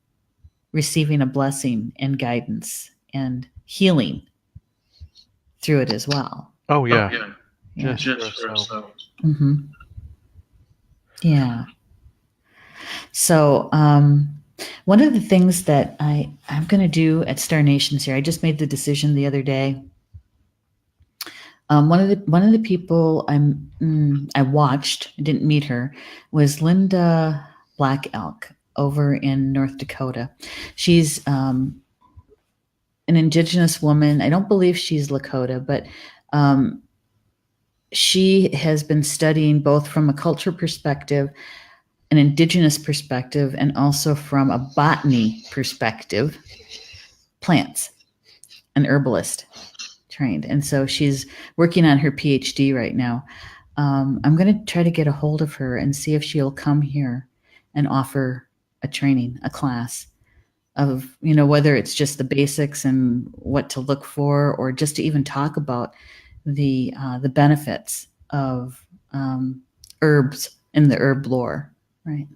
receiving a blessing and guidance and healing through it as well. Oh Oh, yeah, yeah. Yeah. just for Just for ourselves. ourselves. Mm-hmm. Yeah. So, one of the things that I'm going to do at Star Nations here, I just made the decision the other day. One of the people I watched, I didn't meet her, was Linda Black Elk over in North Dakota. She's an Indigenous woman. I don't believe she's Lakota, but she has been studying both from a culture perspective, an Indigenous perspective, and also from a botany perspective, plants, an herbalist trained. And so she's working on her PhD right now. I'm going to try to get a hold of her and see if she'll come here and offer a training, a class of, whether it's just the basics and what to look for, or just to even talk about the benefits of herbs in the herb lore, right?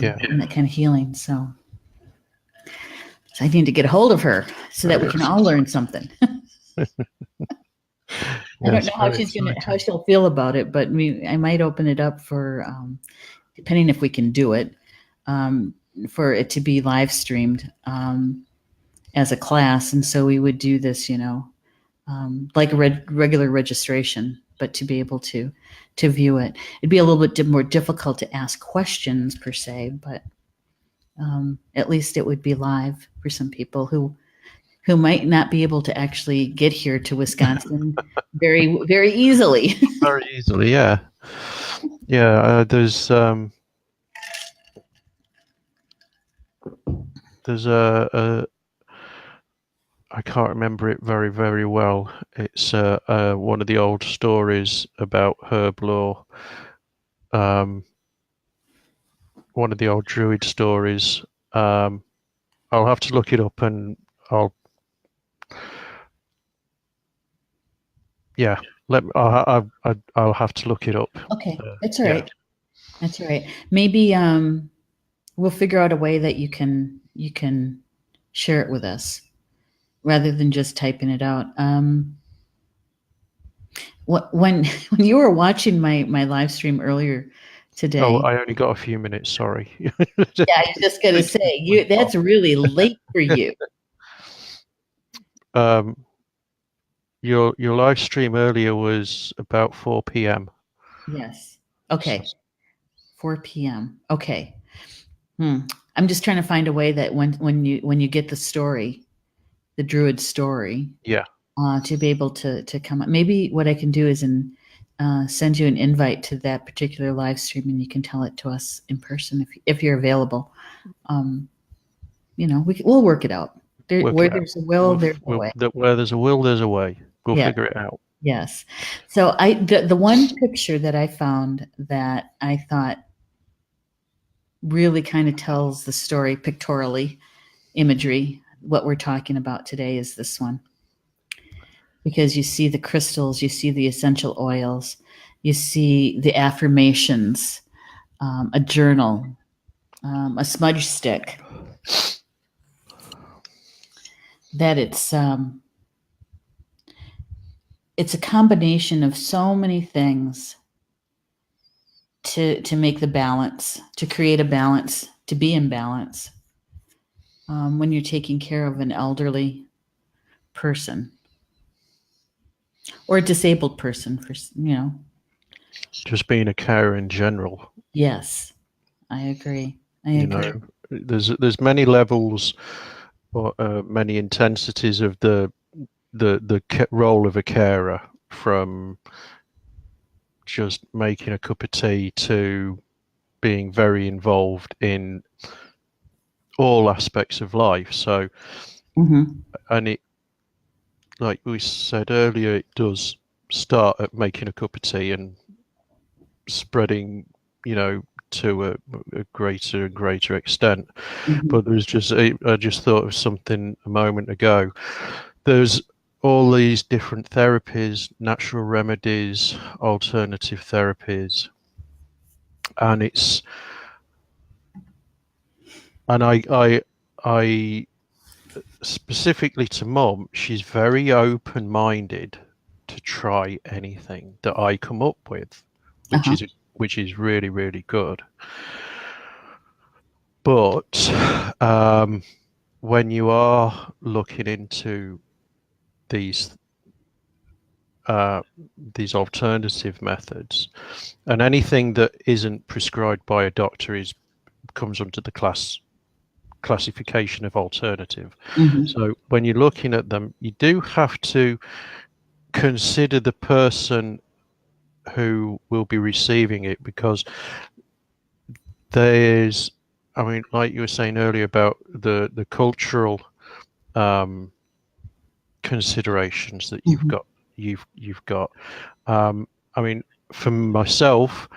Yeah. And that kind of healing. So I need to get a hold of her so that we can all learn something. I don't know how she'll feel about it, but I might open it up for, depending if we can do it, for it to be live streamed as a class. And so we would do this, like a regular registration, but to be able to view it. It'd be a little bit more difficult to ask questions per se, but at least it would be live for some people who might not be able to actually get here to Wisconsin very, very easily. Very easily, yeah. There's a I can't remember it very, very well. It's one of the old stories about herb lore. One of the old druid stories. I'll have to look it up, and I'll have to look it up. Okay, that's all right. That's all right. Maybe we'll figure out a way that you can share it with us rather than just typing it out. When you were watching my live stream earlier today. Oh, I only got a few minutes. Sorry. Yeah, I was just gonna say that's really late for you. Your live stream earlier was about 4 p.m. Yes. Okay. 4 p.m. Okay. I'm just trying to find a way that when you get the story, the druid story, yeah, to be able to come up. Maybe what I can do is send you an invite to that particular live stream, and you can tell it to us in person if you're available. We'll work it out. Where there's a will, there's a way. Where there's a will, there's a way. We'll figure it out. Yes. So the one picture that I found that I thought really kind of tells the story pictorially, imagery, what we're talking about today is this one. Because you see the crystals, you see the essential oils, you see the affirmations, a journal, a smudge stick. That it's a combination of so many things to make the balance, to create a balance, to be in balance when you're taking care of an elderly person or a disabled person, just being a carer in general. Yes, I agree. Agree. There's many levels or many intensities of the role of a carer, from just making a cup of tea to being very involved in all aspects of life. So, and it, like we said earlier, it does start at making a cup of tea and spreading, to a greater and greater extent. Mhm. But there's just I just thought of something a moment ago. There's all these different therapies, natural remedies, alternative therapies, and I specifically to Mum, she's very open-minded to try anything that I come up with, Uh-huh. which is really, really good. But when you are looking into these these alternative methods, and anything that isn't prescribed by a doctor comes under the classification of alternative. Mhm. So when you're looking at them, you do have to consider the person who will be receiving it, because there's, I mean, like you were saying earlier about the cultural considerations that you've Mhm. got. You've got. I mean, for myself,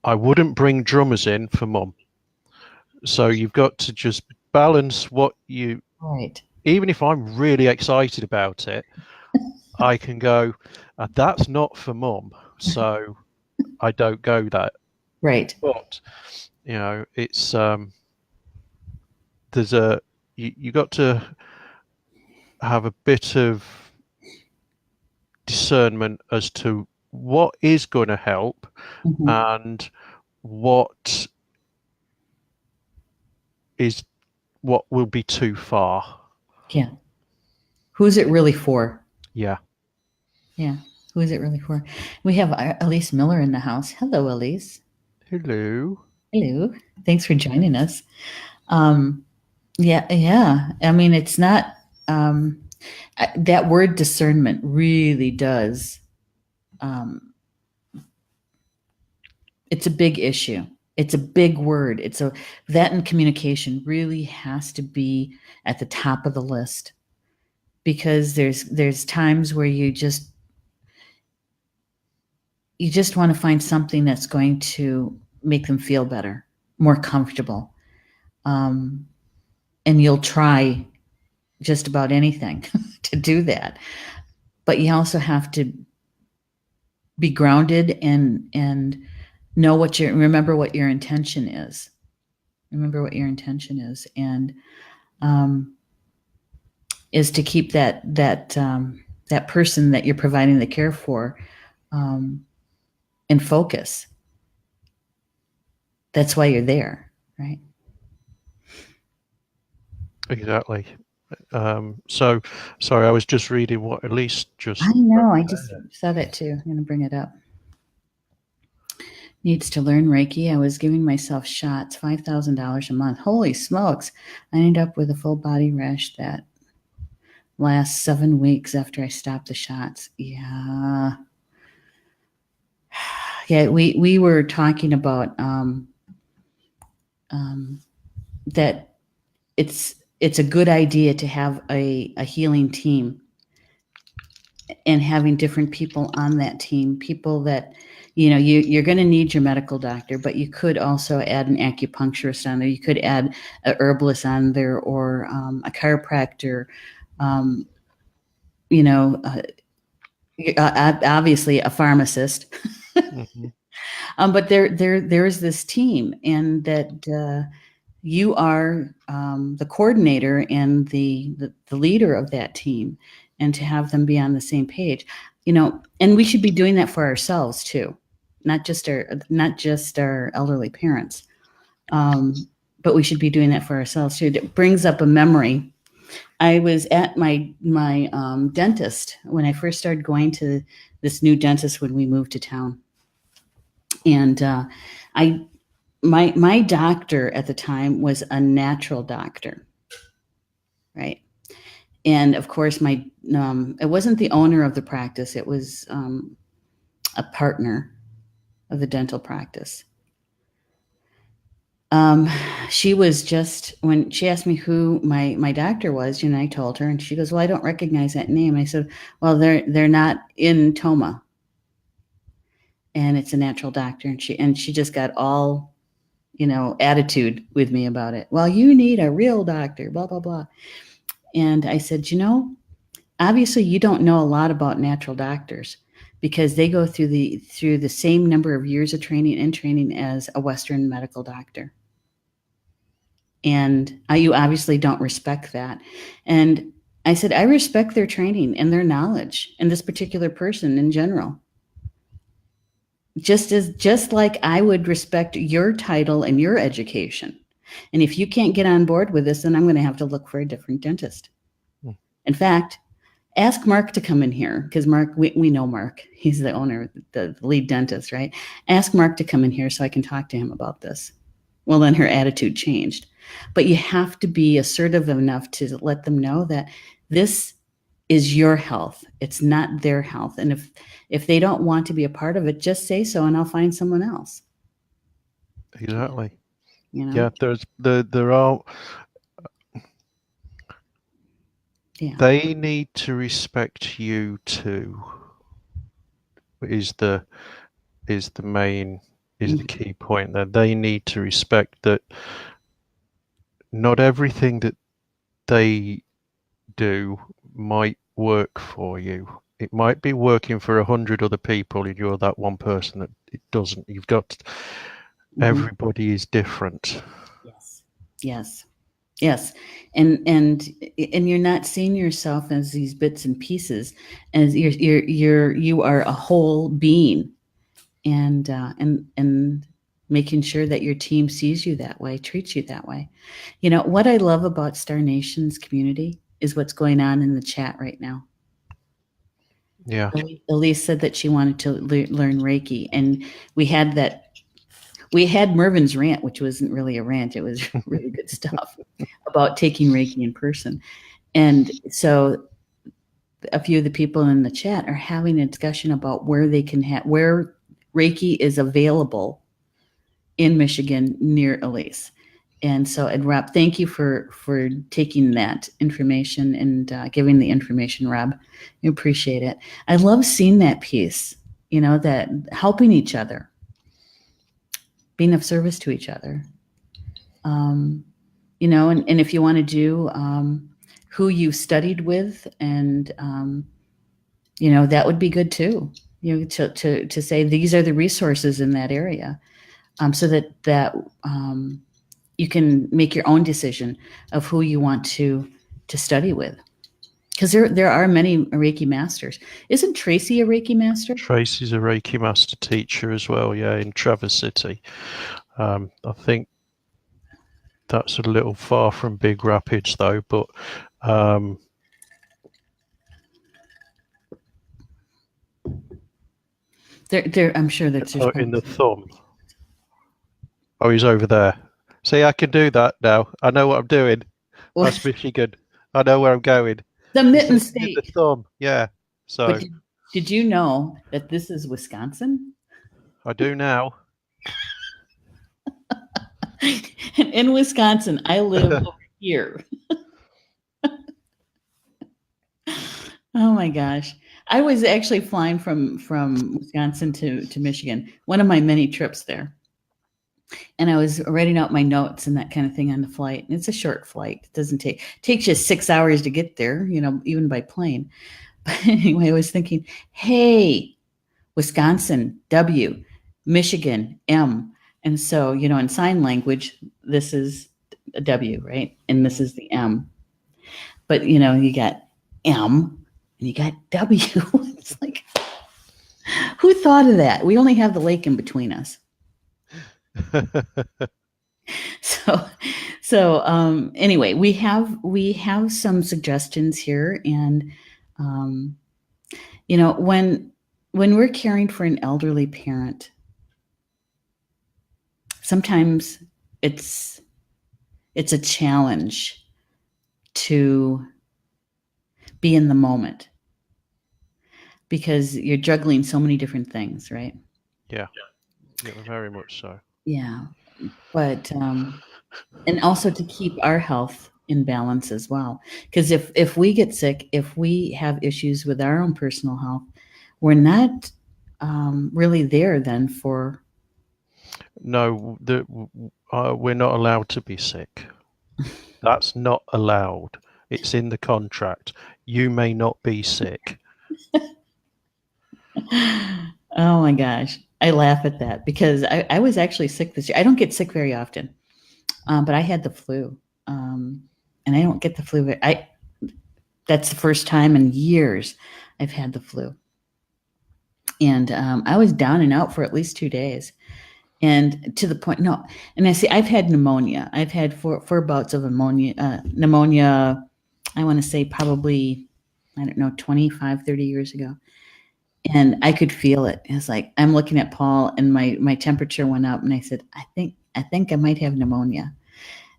I wouldn't bring drummers in for Mum. So you've got to just balance what you. Right. Even if I'm really excited about it, I can go, that's not for Mum, so I don't go that. Right. But it's there's you got to have a bit of discernment as to what is going to help Mhm. and what will be too far. Yeah. Who's it really for? Yeah. Yeah. Who is it really for? We have Elise Miller in the house. Hello, Elise. Hello. Hello. Thanks for joining us. Yeah. I mean, it's not that word discernment really does. It's a big issue. It's a big word. That and communication really has to be at the top of the list, because there's times where you just want to find something that's going to make them feel better, more comfortable. And you'll try just about anything to do that. But you also have to be grounded and remember what your intention is. Remember what your intention is, and is to keep that person that you're providing the care for in focus. That's why you're there, right? Exactly. So, sorry, I was just reading what Elise just. I know. I just saw that too. I'm going to bring it up. Needs to learn Reiki. I was giving myself shots, $5,000 a month. Holy smokes. I ended up with a full body rash that lasts 7 weeks after I stopped the shots. Yeah. Yeah, we were talking about that it's a good idea to have a healing team, and having different people on that team, people that, you're going to need your medical doctor, but you could also add an acupuncturist on there. You could add a herbalist on there, or a chiropractor, obviously a pharmacist. Mm-hmm. But there is this team, and that you are the coordinator and the leader of that team, and to have them be on the same page, and we should be doing that for ourselves too, not just our elderly parents, but we should be doing that for ourselves too. It brings up a memory. I was at my dentist when I first started going to this new dentist when we moved to town, and my doctor at the time was a natural doctor, right? And of course, it wasn't the owner of the practice; it was a partner of the dental practice. She was just, when she asked me who my doctor was, I told her, and she goes, "Well, I don't recognize that name." I said, "Well, they're not in Toma." and it's a natural doctor, and she just got all, attitude with me about it. Well, you need a real doctor, blah blah blah. And I said, obviously you don't know a lot about natural doctors, because they go through the same number of years of training as a Western medical doctor. And you obviously don't respect that. And I said, I respect their training and their knowledge, and this particular person in general. Just like I would respect your title and your education. And if you can't get on board with this, then I'm going to have to look for a different dentist. In fact, ask Mark to come in here, because Mark, we know Mark. He's the owner, the lead dentist, right? Ask Mark to come in here so I can talk to him about this. Well, then her attitude changed. But you have to be assertive enough to let them know that this is your health. It's not their health. And if they don't want to be a part of it, just say so, and I'll find someone else. Exactly. Yeah, there are. Yeah. They need to respect you too. Is the key point there. They need to respect that not everything that they do might work for you. It might be working for 100 other people, and you're that one person that it doesn't. You've got everybody is different. Yes. And you're not seeing yourself as these bits and pieces, as you are a whole being, and making sure that your team sees you that way, treats you that way. What I love about Star Nation's community is what's going on in the chat right now. Yeah. Elise said that she wanted to learn Reiki, and we had Mervyn's rant, which wasn't really a rant. It was really good stuff about taking Reiki in person. And so a few of the people in the chat are having a discussion about where they can where Reiki is available in Michigan near Elise. And so, and Rob, thank you for taking that information and giving the information, Rob. I appreciate it. I love seeing that piece, that helping each other, being of service to each other. And if you want to do who you studied with, and that would be good too. To say these are the resources in that area, so that you can make your own decision of who you want to study with. Because there are many Reiki masters. Isn't Tracy a Reiki master? Tracy's a Reiki master teacher as well, yeah, in Traverse City. I think that's a little far from Big Rapids, though, but I'm sure that's in the thumb. Oh, he's over there. See, I can do that now. I know what I'm doing. That's Michigan. I know where I'm going. The Mitten State. The thumb, yeah. So, but did you know that this is Wisconsin? I do now. In Wisconsin, I live over here. Oh my gosh. I was actually flying from Wisconsin to Michigan, one of my many trips there. And I was writing out my notes and that kind of thing on the flight. And it's a short flight. It takes you 6 hours to get there, even by plane. But anyway, I was thinking, hey, Wisconsin, W, Michigan, M. And so, in sign language, this is a W, right? And this is the M. But, you got M and you got W. It's like, who thought of that? We only have the lake in between us. So anyway, we have some suggestions here, and when we're caring for an elderly parent, sometimes it's a challenge to be in the moment, because you're juggling so many different things, right? Yeah, very much so. Yeah, but and also to keep our health in balance as well, because if we get sick, if we have issues with our own personal health, we're not really there then for. No, we're not allowed to be sick. That's not allowed. It's in the contract. You may not be sick. Oh my gosh. I laugh at that because I was actually sick this year. I don't get sick very often, but I had the flu. And I don't get the flu. That's the first time in years I've had the flu. And I was down and out for at least 2 days. And to the point, no. And I see, I've had pneumonia. I've had four bouts of pneumonia, I want to say probably, I don't know, 25, 30 years ago. And I could feel it. It's like, I'm looking at Paul and my temperature went up and I said, I think I might have pneumonia.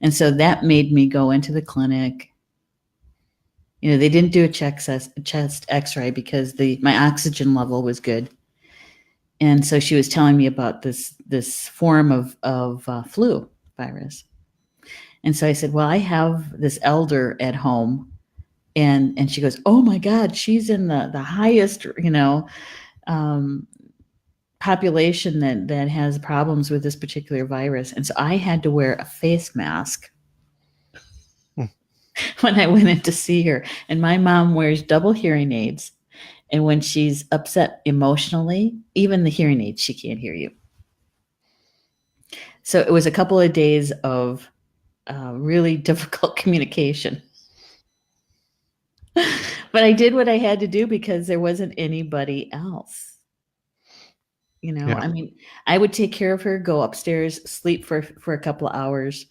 And so that made me go into the clinic. They didn't do a chest x-ray because my oxygen level was good. And so she was telling me about this form of flu virus. And so I said, well, I have this elder at home. And she goes, oh my God, she's in the highest, population that has problems with this particular virus. And so I had to wear a face mask when I went in to see her. And my mom wears double hearing aids. And when she's upset emotionally, even the hearing aids, she can't hear you. So it was a couple of days of really difficult communication. But I did what I had to do because there wasn't anybody else. Yeah. I mean, I would take care of her, go upstairs, sleep for a couple of hours.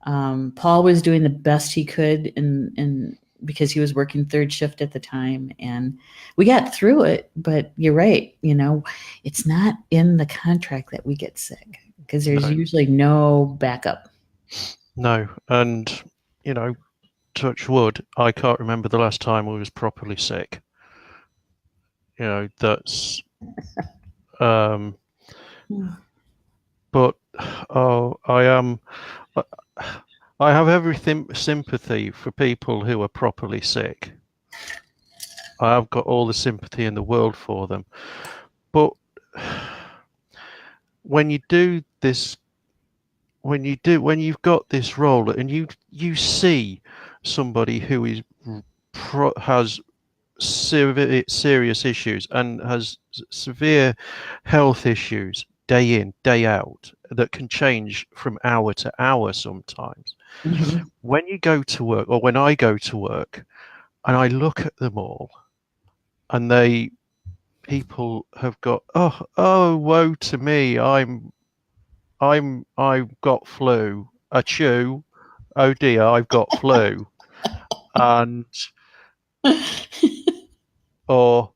Paul was doing the best he could and because he was working third shift at the time, and we got through it. But you're right, it's not in the contract that we get sick because there's usually no backup. No, and touch wood, I can't remember the last time I was properly sick. That's but I have everything sympathy for people who are properly sick. I have got all the sympathy in the world for them. But when you've got this role and you see somebody who has serious issues and has severe health issues day in, day out that can change from hour to hour sometimes. Mm-hmm. When you go to work, or when I go to work, and I look at them all, and people have got woe to me, I've got flu, achoo, oh dear, I've got flu, and or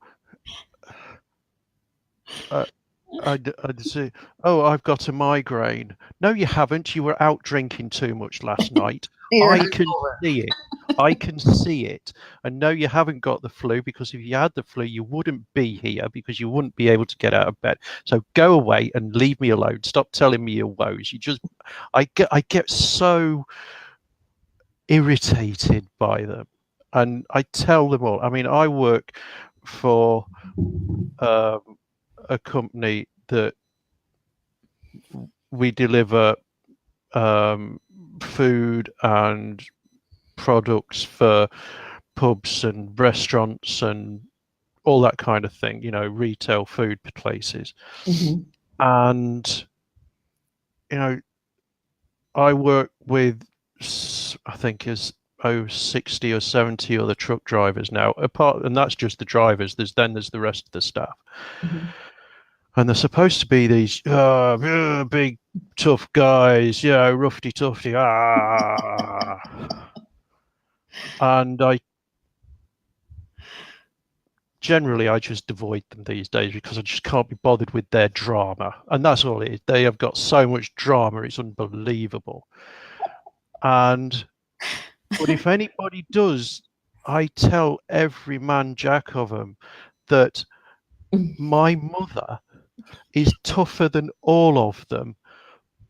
I'd say, oh, I've got a migraine. No, you haven't. You were out drinking too much last night. I can see it. I can see it. And no, you haven't got the flu, because if you had the flu, you wouldn't be here, because you wouldn't be able to get out of bed. So go away and leave me alone. Stop telling me your woes. I get so irritated by them. And I tell them all. I mean, I work for a company that we deliver food and products for pubs and restaurants and all that kind of thing, retail food places. Mm-hmm. And I work with, I think, 60 or 70 other truck drivers now, and that's just the drivers. There's the rest of the staff. Mm-hmm. And they're supposed to be these big, tough guys, roughy tufty. And I just avoid them these days because I just can't be bothered with their drama. And that's all it is. They have got so much drama, it's unbelievable. But if anybody does, I tell every man jack of them that my mother is tougher than all of them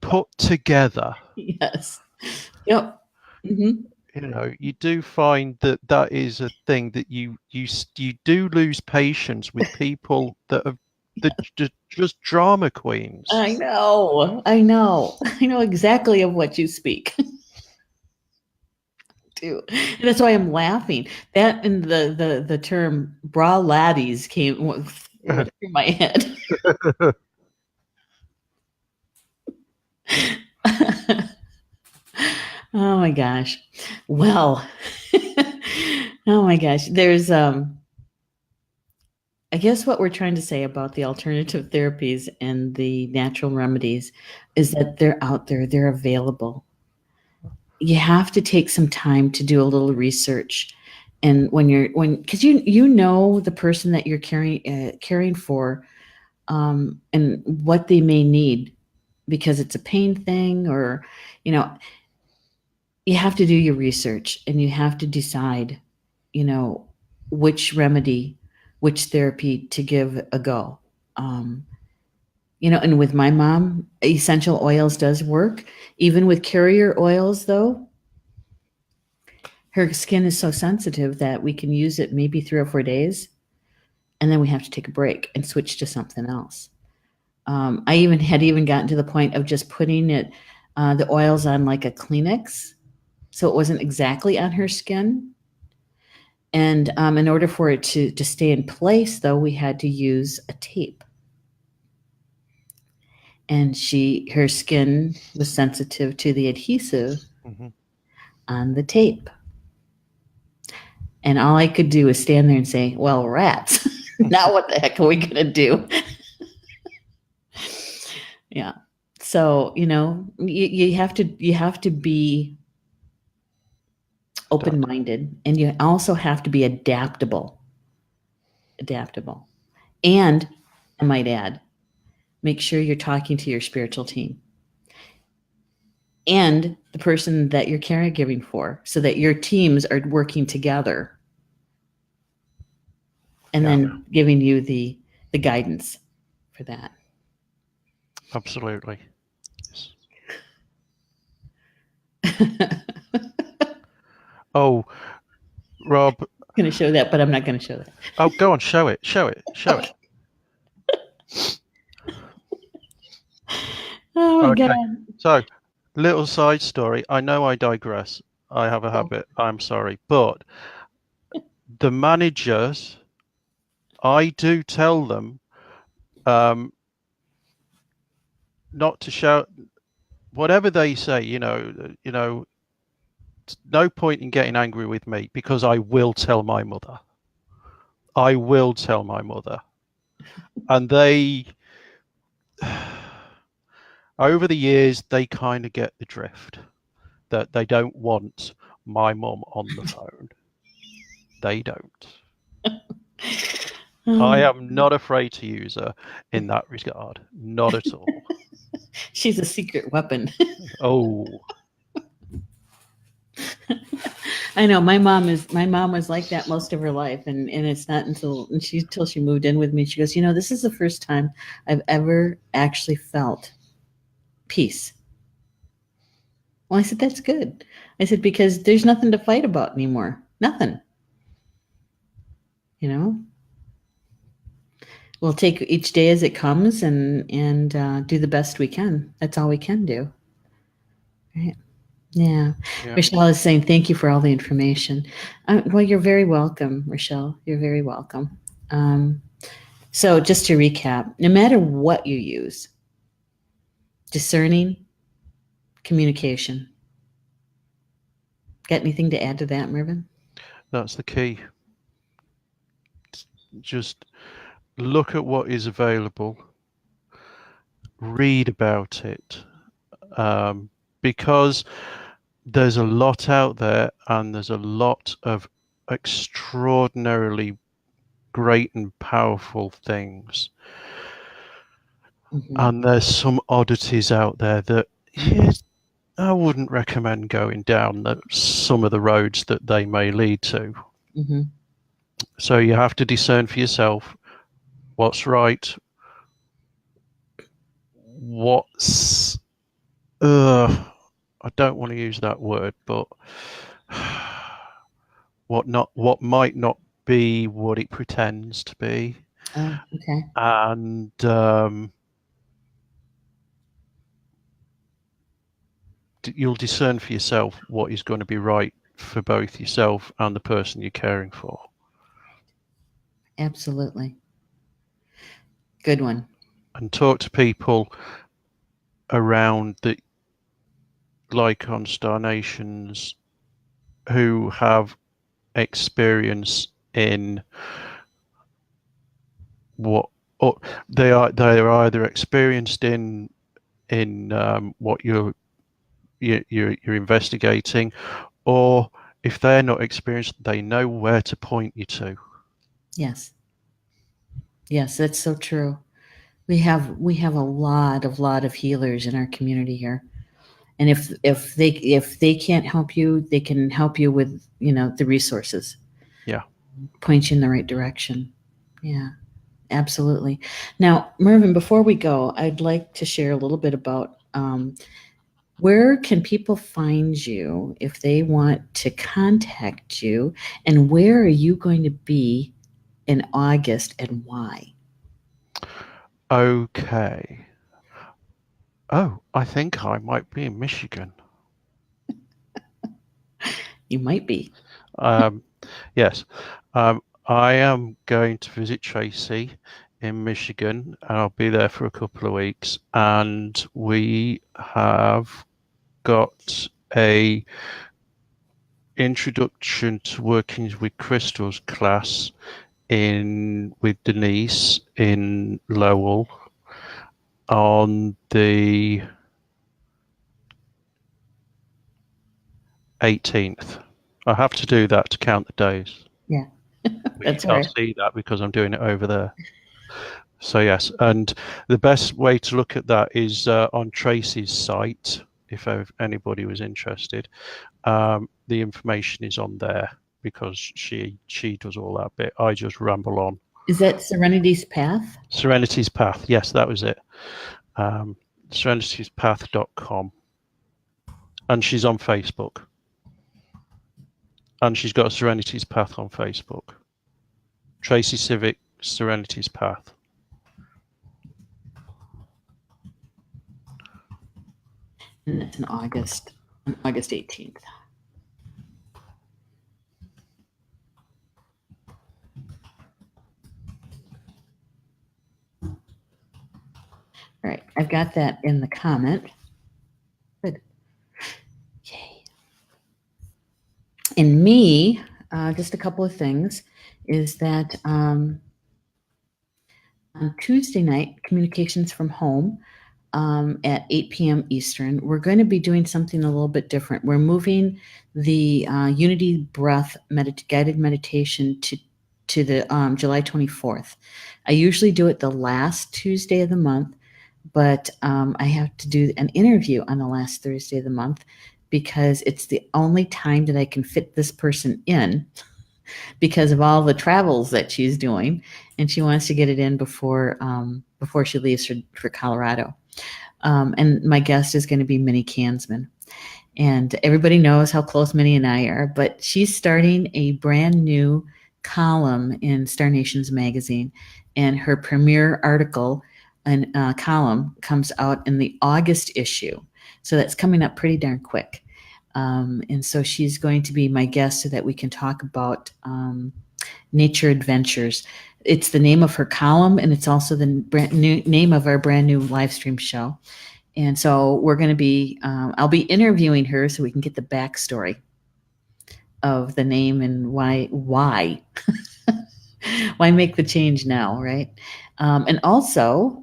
put together. Yes. Yep. Mm-hmm. You do find that is a thing, that you do lose patience with people that have just drama queens. I know. I know exactly of what you speak. Too. And that's why I'm laughing. That and the term bra laddies went through my head. Oh my gosh. Well, oh my gosh. There's I guess what we're trying to say about the alternative therapies and the natural remedies is that they're out there, they're available. You have to take some time to do a little research. And because you know the person that you're caring for, and what they may need, because it's a pain thing, or you know, you have to do your research and you have to decide, which remedy, which therapy to give a go. Um, and with my mom, essential oils does work. Even with carrier oils, though, her skin is so sensitive that we can use it maybe 3 or 4 days, and then we have to take a break and switch to something else. I even gotten to the point of just putting the oils on like a Kleenex, so it wasn't exactly on her skin. And in order for it to stay in place, though, we had to use a tape. And her skin was sensitive to the adhesive on the tape. And all I could do was stand there and say, well, rats, now what the heck are we going to do? Yeah. So, you have to be open-minded, and you also have to be adaptable. And I might add, make sure you're talking to your spiritual team and the person that you're caregiving for, so that your teams are working together and then giving you the guidance for that. Absolutely. Oh, Rob. I'm going to show that, but I'm not going to show that. Oh, go on, show it. Okay. Oh my God. So, little side story. I know I digress. I have a habit. I'm sorry. But the managers, I do tell them not to shout. Whatever they say, no point in getting angry with me, because I will tell my mother. And they, over the years, they kind of get the drift that they don't want my mum on the phone. They don't. I am not afraid to use her in that regard. Not at all. She's a secret weapon. Oh. I know my mom was like that most of her life, and it's not until she moved in with me. She goes, this is the first time I've ever actually felt peace. Well, I said, that's good. I said, because there's nothing to fight about anymore. Nothing. We'll take each day as it comes and do the best we can. That's all we can do. Right. Yeah. Rochelle is saying, thank you for all the information. Well, you're very welcome, Rochelle. You're very welcome. So just to recap, no matter what you use, discerning, communication. Got anything to add to that, Mervyn? That's the key. Just look at what is available. Read about it. Because there's a lot out there, and there's a lot of extraordinarily great and powerful things. And there's some oddities out there that I wouldn't recommend going down some of the roads that they may lead to. So you have to discern for yourself what's right, what's I don't want to use that word, but what might not be what it pretends to be. Oh, okay. And you'll discern for yourself what is going to be right for both yourself and the person you're caring for. Absolutely. Good one. And talk to people around that, like on Star Nations, who have experience in what, or they're either experienced in what you're investigating, or if they're not experienced, they know where to point you to. Yes. Yes, that's so true. We have a lot of healers in our community here. And if they can't help you, they can help you with, the resources. Yeah. Point you in the right direction. Yeah. Absolutely. Now, Mervyn, before we go, I'd like to share a little bit about where can people find you if they want to contact you, and where are you going to be in August and why? Okay. Oh, I think I might be in Michigan. You might be. Yes. I am going to visit Tracy in Michigan, and I'll be there for a couple of weeks. And we have got a introduction to working with crystals class with Denise in Lowell on the 18th. I have to do that to count the days. Yeah. But you That's can't right. see that because I'm doing it over there. So yes, and the best way to look at that is on Tracy's site. If anybody was interested, the information is on there because she does all that bit. I just ramble on. Is that Serenity's Path? Serenity's Path. Yes, that was it. Serenitiespath.com. And she's on Facebook. And she's got a Serenity's Path on Facebook. Tracy Civic Serenity's Path. And that's in August, on August 18th. All right, I've got that in the comment. Good. Yay. And me, just a couple of things, is that on Tuesday night, Communications from Home, at 8 p.m. Eastern, we're going to be doing something a little bit different. We're moving the Unity Breath guided meditation to the July 24th. I usually do it the last Tuesday of the month, but I have to do an interview on the last Thursday of the month because it's the only time that I can fit this person in because of all the travels that she's doing, and she wants to get it in before she leaves for Colorado. And my guest is going to be Minnie Kansman. And everybody knows how close Minnie and I are, but she's starting a brand new column in Star Nations magazine, and her premiere article and column comes out in the August issue. So that's coming up pretty darn quick. And so she's going to be my guest so that we can talk about nature adventures. It's the name of her column, and it's also the brand new name of our brand new live stream show. And so we're going to be, I'll be interviewing her so we can get the backstory of the name and why why make the change now, right? And also,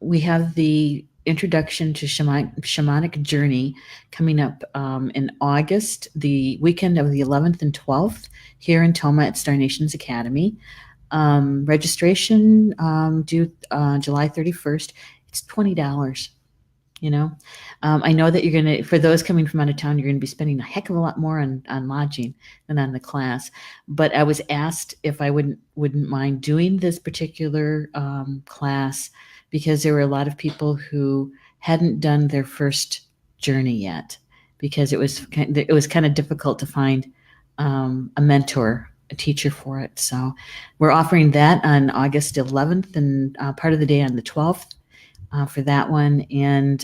we have the introduction to shamanic journey coming up in August, the weekend of the 11th and 12th here in Toma at Star Nations Academy. Registration due July 31st. It's $20. I know that you're going to, for those coming from out of town, you're going to be spending a heck of a lot more on lodging than on the class. But I was asked if I wouldn't mind doing this particular class because there were a lot of people who hadn't done their first journey yet because it was kind of difficult to find a mentor a teacher for it. So we're offering that on August 11th and part of the day on the 12th for that one. And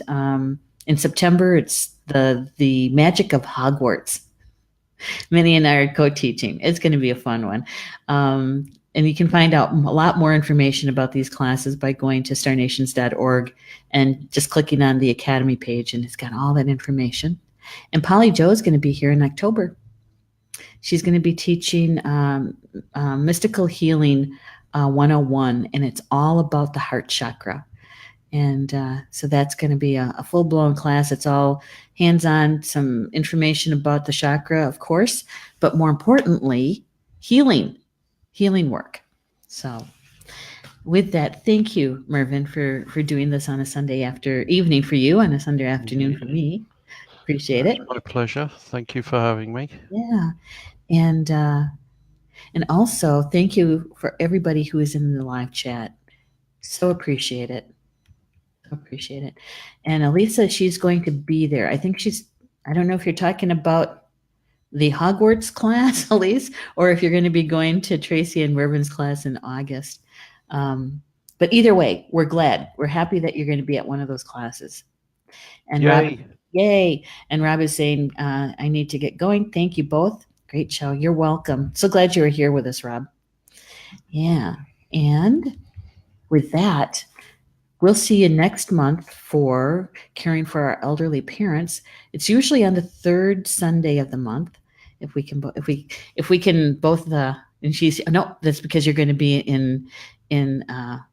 in September, it's the Magic of Hogwarts. Minnie and I are co-teaching. It's going to be a fun one. And you can find out a lot more information about these classes by going to starnations.org and just clicking on the Academy page, and it's got all that information. And Polly Jo is going to be here in October. She's going to be teaching Mystical Healing 101, and it's all about the heart chakra. And so that's going to be a full-blown class. It's all hands-on, some information about the chakra, of course, but more importantly, healing work. So with that, thank you, Mervyn, for doing this on a Sunday evening for you, on a Sunday afternoon for me. Appreciate it. My pleasure. Thank you for having me. Yeah. And also thank you for everybody who is in the live chat. So appreciate it. Appreciate it. And Elisa, she's going to be there. I think I don't know if you're talking about the Hogwarts class, Elise, or if you're going to be going to Tracy and Mervyn's class in August. But either way, we're glad. We're happy that you're going to be at one of those classes. And Yay. Yay. And Rob is saying, I need to get going. Thank you both. Great show. You're welcome. So glad you were here with us, Rob. Yeah. And with that, we'll see you next month for Caring for Our Elderly Parents. It's usually on the third Sunday of the month. If we can both and she's no, that's because you're going to be in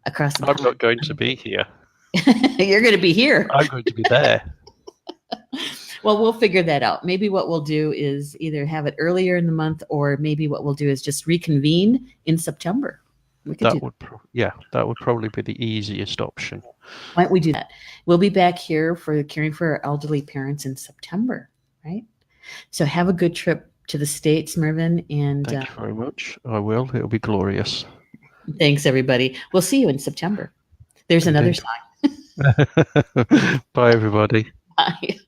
across the pond. I'm not going to be here. You're going to be here. I'm going to be there. Well, we'll figure that out. Maybe what we'll do is either have it earlier in the month, or maybe what we'll do is just reconvene in September. That would probably be the easiest option. Why don't we do that? We'll be back here for Caring for Our Elderly Parents in September, right? So have a good trip to the States, Mervyn. And thank you very much. I will. It'll be glorious. Thanks, everybody. We'll see you in September. There's another song. Bye, everybody. Bye.